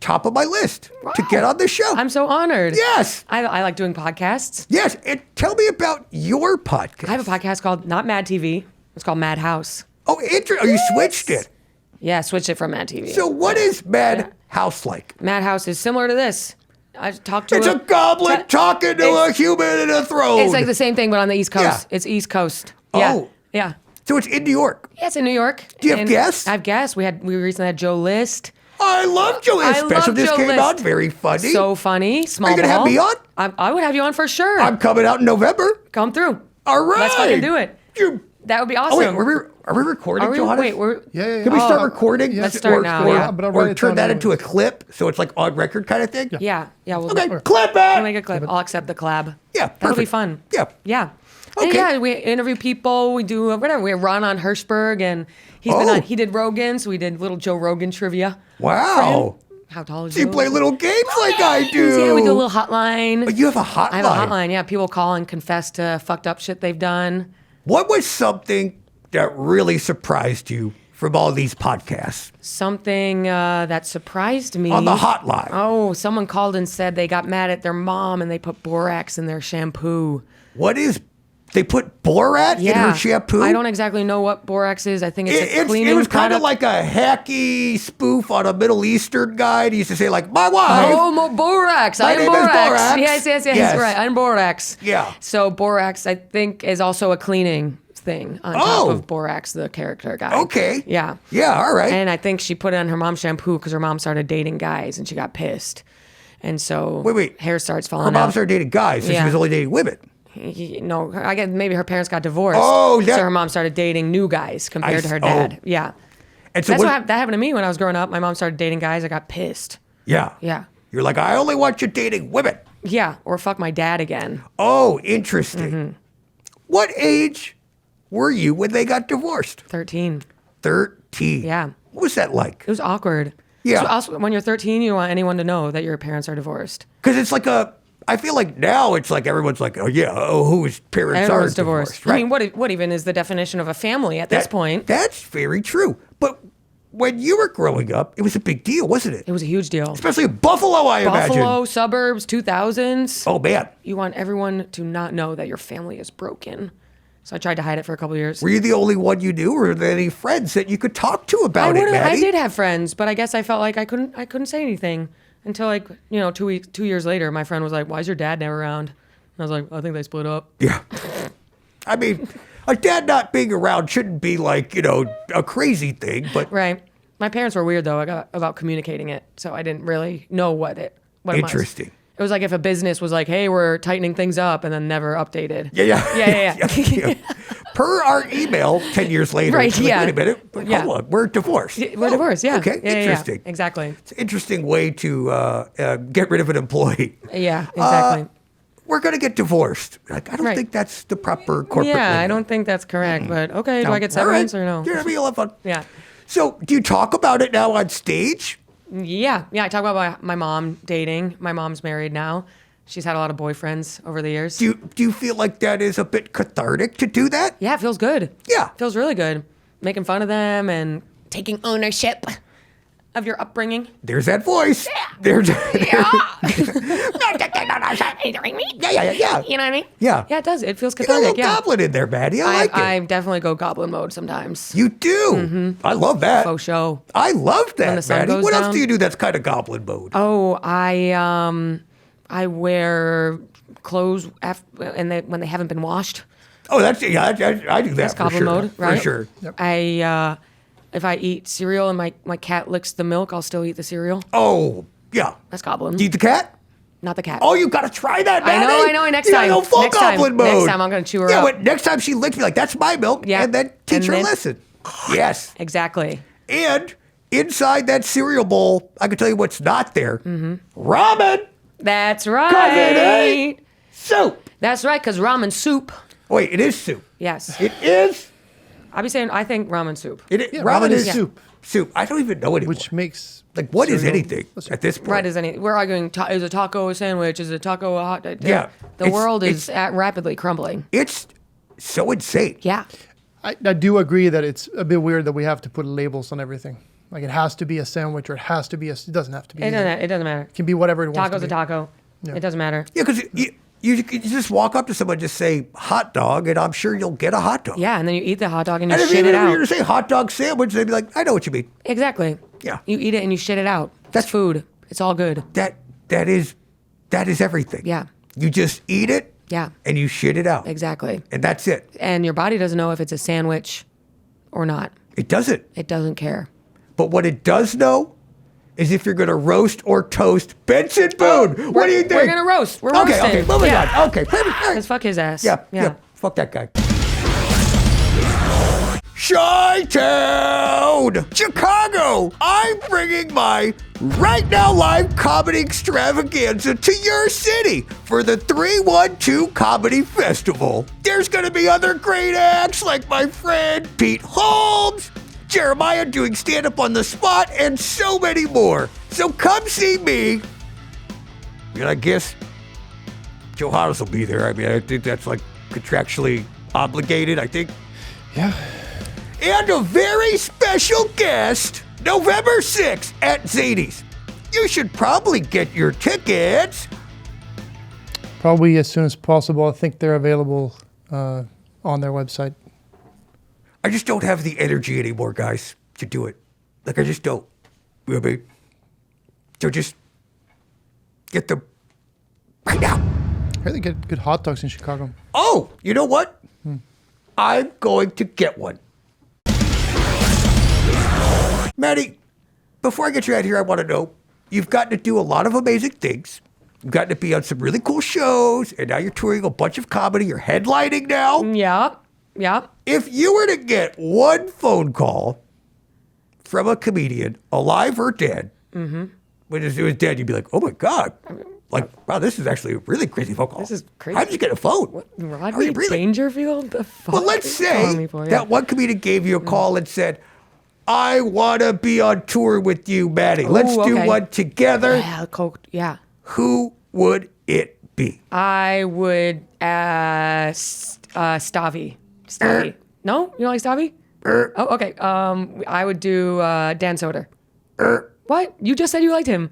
top of my list to get on the show. I'm so honored. Yes. I like doing podcasts. Yes. And tell me about your podcast. I have a podcast called not Mad TV. It's called Mad House. Oh, interesting. Oh, you switched it. Yeah, switch it from Mad TV. So what is Mad House like? Mad House is similar to this. I talked to It's a goblin talking to a human in a throne. It's like the same thing, but on the East Coast. Yeah. It's East Coast. Yeah. Oh. Yeah. So it's in New York. Yeah, it's in New York. Do you have And guests? I have guests. We recently had Joe List. I love Joe. I Special love just Joe came List. out. Very funny. So funny. Small Are you gonna have ball. me on? I would have you on for sure. I'm coming out in November. Come through. All right. Let's fucking do it. You, That would be oh, awesome. wait. Are we recording, Are we? Johannes? Wait, we're. Yeah. Can we start Oh, recording? yeah. Let's start now, yeah. But I'll write Or it turn down that into a anyways. clip so it's like on record kind of thing? Yeah. We'll Okay, we'll clip it. make a clip. I'll accept the collab. Yeah, That'll be perfect. fun. Yeah. Yeah. And Okay. yeah, we interview people. We do whatever. We have Ron on Hirschberg, and he's been Oh. on. He did Rogan, so we did little Joe Rogan trivia. Wow. How tall is So you Joe? play little games like I do. Yeah, we do a little hotline. But you have a hotline. I have a hotline. Yeah, people call and confess to fucked up shit they've done. What was something that really surprised you from all these podcasts Something that surprised me. on the hotline? Oh, someone called and said they got mad at their mom and they put borax in their shampoo. What is? They put borat in Yeah. her shampoo? I don't exactly know what borax is. I think it's a cleaning It was kind of product. like a hacky spoof on a Middle Eastern guy. He used to say like, my wife. Oh, borax. My I am name is borax. borax. Yes, Yes. right. I'm borax. Yeah. So borax, I think, is also a cleaning thing on top Oh. of borax, the character guy. Okay. Yeah. Yeah, all right. And I think she put it on her mom's shampoo because her mom started dating guys and she got pissed. And so Wait. hair starts Her falling mom out. started dating guys, so she Yeah. was only dating women. No, I guess maybe her parents got divorced. Oh, so her mom started dating new guys compared to her dad. oh. Yeah. And so That's what, what that happened to me when I was growing up. My mom started dating guys. I got pissed. Yeah. Yeah. You're like, I only want you dating women. Yeah. Or fuck my dad again. Oh, interesting. Mm-hmm. What age were you when they got divorced? 13. 13. Yeah. What was that like? It was awkward. Yeah. So also, when you're 13, you don't want anyone to know that your parents are divorced. Because it's like I feel like now it's like everyone's like, oh yeah, whose parents Everyone's are divorced. Right. I mean, what even is the definition of a family at this point? That's very true. But when you were growing up, it was a big deal, wasn't it? It was a huge deal. Especially in Buffalo, I imagine. Buffalo, suburbs, 2000s. Oh man. You want everyone to not know that your family is broken. So I tried to hide it for a couple of years. Were you the only one you knew, or were there any friends that you could talk to about it, Maddy? I did have friends, but I guess I felt like I couldn't say anything until like, 2 years later, my friend was like, "Why is your dad never around?" And I was like, "I think they split up." Yeah. I mean, a dad not being around shouldn't be like, a crazy thing, but Right. My parents were weird though about communicating it, so I didn't really know what it was. interesting. It was like if a business was like, "Hey, we're tightening things up," and then never updated. Yeah. Per our email 10 years later. Right, it's like, yeah. Wait a minute. But Yeah. Hold on. We're divorced. We're divorced, yeah. Okay, Yeah, interesting. Yeah, exactly. It's an interesting way to get rid of an employee. Yeah, exactly. We're going to get divorced. Like, I don't Right. think that's the proper corporate Yeah, I lingo. don't think that's correct, but okay, do No. I get All right. severance or no? Yeah, you'll have fun. Yeah. So do you talk about it now on stage? Yeah, I talk about my mom dating. My mom's married now. She's had a lot of boyfriends over the years. Do you feel like that is a bit cathartic to do that? Yeah, it feels good. Yeah. Feels really good. Making fun of them and taking ownership of your upbringing. There's that voice. There's yeah. You know what I mean? Yeah. Yeah, it does. It feels You got a cathartic. little Yeah. goblin in there, Maddy. I like it. I definitely go goblin mode sometimes. You do. I love that. Faux show. I love that, When the sun Maddy. goes What else down. do you do that's kind of goblin mode? Oh, I wear clothes when they haven't been washed. Oh, that's I do that That's for goblin sure. mode, right? For sure. If I eat cereal and my cat licks the milk, I'll still eat the cereal. Oh, yeah. That's goblin. Do you eat the cat? Not the cat. Oh, you got to try that, I Maddy. know. Next You gotta time. go full Next time. goblin mode. Next time I'm gonna chew her yeah, up. but next time she licks me, like, that's my milk. Yeah. And then teach And her a then- lesson. Yes. Exactly. And inside that cereal bowl, I can tell you what's not there. Mm-hmm. Ramen. That's 'Cause it right. ain't soup. That's right, because ramen soup. Wait, it is soup. Yes. It is. I'll be saying I think ramen soup. Yeah, ramen is soup. Soup. I don't even know anymore. Which makes like, what is cereal- anything at this point? Right, is any? We're arguing. Is a taco a sandwich? Is a taco a hot? Yeah. The world is rapidly crumbling. It's so insane. Yeah. I do agree that it's a bit weird that we have to put labels on everything. Like it has to be a sandwich or it has to be it doesn't have to be. It doesn't matter. It can be whatever it wants Taco's to a be. taco. Yeah. It doesn't matter. Yeah, because you just walk up to someone and just say hot dog, and I'm sure you'll get a hot dog. Yeah, and then you eat the hot dog and you And if shit you it out. were to say hot dog sandwich, they'd be like, I know what you mean. Exactly. Yeah. You eat it and you shit it out. That's food. It's all good. That is everything. Yeah. You just eat it. Yeah. And you shit it out. Exactly. And that's it. And your body doesn't know if it's a sandwich or not. It doesn't. It doesn't care. But what it does know is if you're going to roast or toast Benson Boone. What do you think? We're gonna roast. We're roasting. Okay, moving Yeah. on. Okay, perfect. All right. Let's fuck his ass. Yeah. Fuck that guy. Chi-Town, Chicago. I'm bringing my Right Now Live comedy extravaganza to your city for the 312 Comedy Festival. There's going to be other great acts like my friend Pete Holmes, Jeremiah doing stand-up on the spot, and so many more. So come see me. And I guess Johannes will be there. I mean, I think that's like contractually obligated, I think. Yeah. And a very special guest, November 6th at Zanies. You should probably get your tickets. Probably as soon as possible. I think they're available on their website. I just don't have the energy anymore, guys, to do it. Like, I just don't. You know what I mean? So just get them right now. I heard they get good hot dogs in Chicago. Oh, you know what? I'm going to get one. Maddy, before I get you out of here, I want to know, you've gotten to do a lot of amazing things. You've gotten to be on some really cool shows, and now you're touring a bunch of comedy. You're headlining now. Yeah. If you were to get one phone call from a comedian, alive or dead, when it was dead, you'd be like, oh my God. Like, wow, this is actually a really crazy phone call. This is crazy. How did you get a phone? How are Rodney you breathing? Dangerfield? The fuck? Well, let's are you calling say me for? that one comedian gave you a call and said, I want to be on tour with you, Maddie. Let's do okay. one together. Yeah, Coke. Yeah. Who would it be? I would ask Stavi. Stavi. No? You don't like Stavi? Oh, okay. I would do Dan Soder. What? You just said you liked him.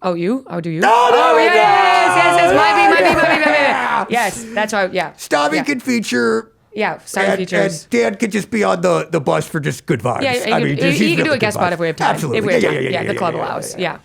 Oh, you? I would do you. Oh, yes. Might be. Yes, that's right. Yeah. Stavi yeah. could feature. Yeah, Stavi features. And Dan could just be on the bus for just good vibes. Yeah, you can do a guest spot if we have time. Absolutely. If we have time. Yeah, the club allows. Yeah.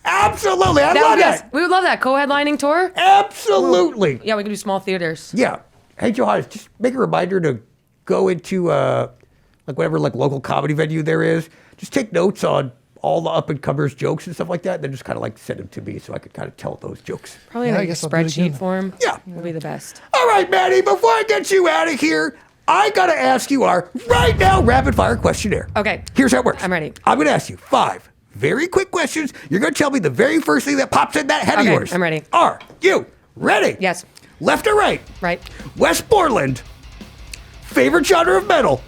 Absolutely. I love that. We would love that. Co-headlining tour? Absolutely. Yeah, we could do small theaters. Yeah. Hey, Johannes, just make a reminder to go into like whatever like local comedy venue there is. Just take notes on all the up-and-comers jokes and stuff like that, and then just kind of like send them to me so I could kind of tell those jokes. Probably Yeah, in I a guess I'll do it spreadsheet again. form. Yeah. Will be the best. All right, Maddie, before I get you out of here, I got to ask you our right now rapid-fire questionnaire. Okay. Here's how it works. I'm ready. I'm going to ask you 5 very quick questions. You're going to tell me the very first thing that pops in that head of Okay, yours. I'm ready. Are you ready? Yes. Left or right? Right. West Portland. Favorite genre of metal?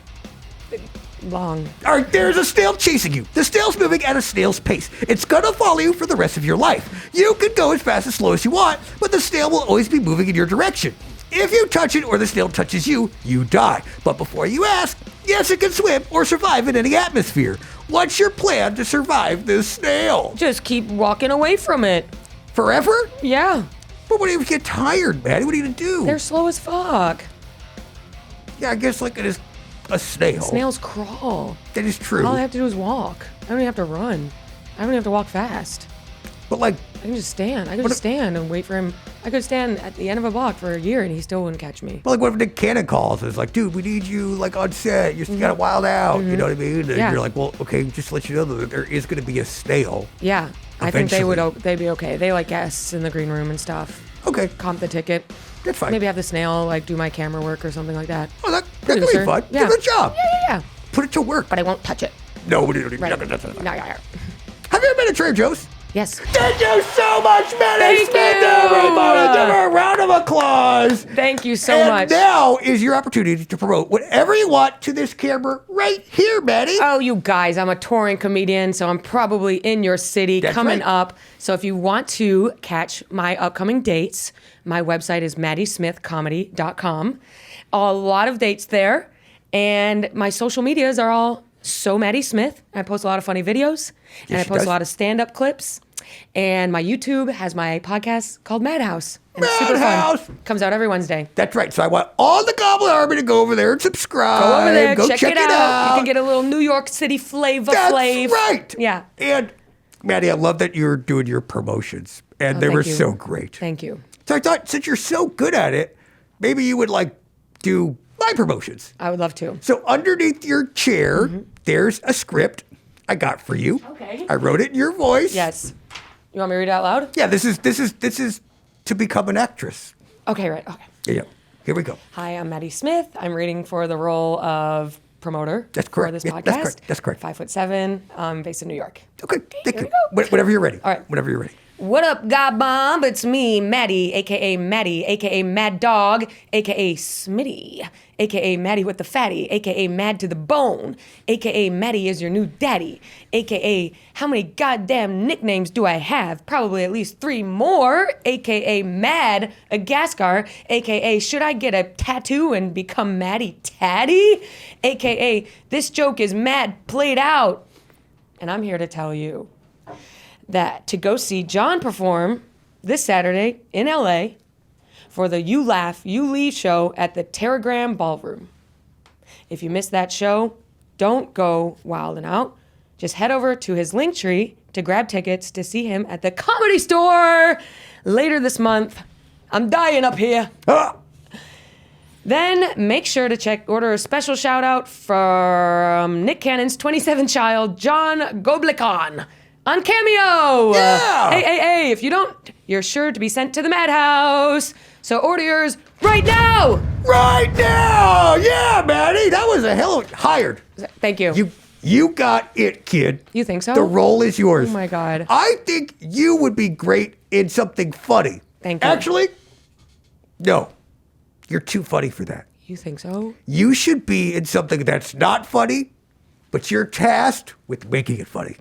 Long. All right, there's a snail chasing you. The snail's moving at a snail's pace. It's gonna follow you for the rest of your life. You can go as fast as slow as you want, but the snail will always be moving in your direction. If you touch it or the snail touches you, you die. But before you ask, yes, it can swim or survive in any atmosphere. What's your plan to survive this snail? Just keep walking away from it. Forever? Yeah. But what if you get tired, man? What are you gonna do? They're slow as fuck. Yeah, I guess like it is a snail. Snails crawl. That is true. All I have to do is walk. I don't even have to run. I don't even have to walk fast. But like, I can just stand. I could just stand and wait for him. I could stand at the end of a block for a year and he still wouldn't catch me. what if Nick Cannon calls and is like, dude, we need you like on set. You gotta wild out. You know what I mean? And Yeah. you're like, well, okay, just to let you know that there is gonna be a snail. Yeah. I think they would. Eventually. They'd be okay. They like guests in the green room and stuff. Okay, Comp the ticket. that's fine. Maybe have the snail like do my camera work or something like that. Oh, that could be Producer. fun. Yeah. Good job. Yeah. Put it to work. But I won't touch it. No, we don't. Right. No. Yeah. Have you ever been to Trader Joe's? Yes. Thank you so much, Maddy Thank Smith, you. everybody. Give her a round of applause. Thank you so and much. now is your opportunity to promote whatever you want to this camera right here, Maddie. Oh, you guys, I'm a touring comedian, so I'm probably in your city That's coming right. up. So if you want to catch my upcoming dates, my website is maddysmithcomedy.com. A lot of dates there. And my social medias are all So Maddy Smith. I post a lot of funny videos, and I she post does. a lot of stand-up clips. And my YouTube has my podcast called Madhouse. And it's super Madhouse. fun. Comes out every Wednesday. That's right. So I want all the Goblin Army to go over there and subscribe. Go over there, Go check it out. You can get a little New York City flavor. That's flav. right. Yeah. And Maddie, I love that you're doing your promotions, and they thank were you. so great. Thank you. So I thought, since you're so good at it, maybe you would like do my promotions. I would love to. So underneath your chair, there's a script I got for you. Okay. I wrote it in your voice. Yes. You want me to read it out loud? Yeah. This is to become an actress. Okay, right. Okay. Yeah. Here we go. Hi, I'm Maddy Smith. I'm reading for the role of promoter. That's correct. For this Yeah, podcast. that's correct. That's correct. 5'7". I'm based in New York. Okay. Thank here you. we go. Whenever you're ready. All right. Whenever you're ready. What up, Goblin? It's me, Maddie, aka Maddie, aka Mad Dog, aka Smitty, aka Maddie with the fatty, aka Mad to the bone, aka Maddie is your new daddy, aka how many goddamn nicknames do I have? Probably at least 3 more, aka Mad Agaskar, aka should I get a tattoo and become Maddie Tatty, aka this joke is mad played out. And I'm here to tell you that to go see John perform this Saturday in LA for the You Laugh, You Leave show at the Terragram Ballroom. If you missed that show, don't go wilding out. Just head over to his Linktree to grab tickets to see him at the Comedy Store later this month. I'm dying up here. Ah! Then make sure to order a special shout out from Nick Cannon's 27th child, John Goblikon, on Cameo. Yeah. Hey, if you don't, you're sure to be sent to the madhouse. So order yours right now. Right now. Yeah, Maddie. That was a hell of hired. Thank you. You got it, kid. You think so? The role is yours. Oh my God. I think you would be great in something funny. Thank you. Actually, no. You're too funny for that. You think so? You should be in something that's not funny, but you're tasked with making it funny.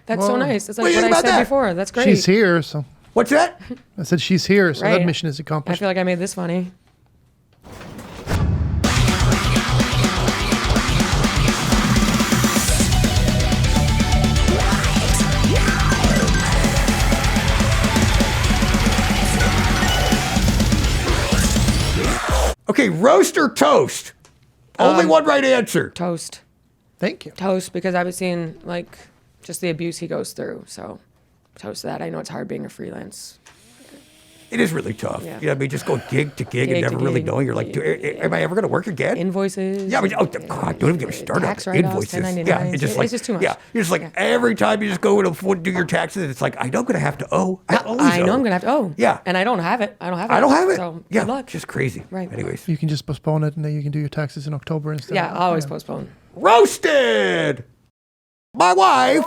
That's so nice. That's What do like you what think I about said that? before. That's great. She's here, so What's that? I said she's here, so Right. that mission is I accomplished. feel like I made this funny. Okay, roast or toast? Only one right answer. Toast. Thank you. Toast, because I've been seeing like just the abuse he goes through. So toast to that. I know it's hard being a freelance. It is really tough. Yeah. You know, I mean, just going gig to gig and Gig to never really gig. knowing. You're like, am I ever going to work again? Invoices. Yeah, I mean, oh, God, don't even get me started Tax on write-offs, invoices. 1099s. Yeah, it's just like, It's just too much. Yeah, you're just like, Yeah. every time you just go to do your taxes, it's like, I know I'm going to have to owe. I know I'm gonna have to. Oh, Yeah. And I don't have it. I don't have it. I don't have it. So Yeah, good luck. just crazy. Right. Anyways. You can just postpone it, and then you can do your taxes in October instead. Yeah, I always postpone. Roasted! My wife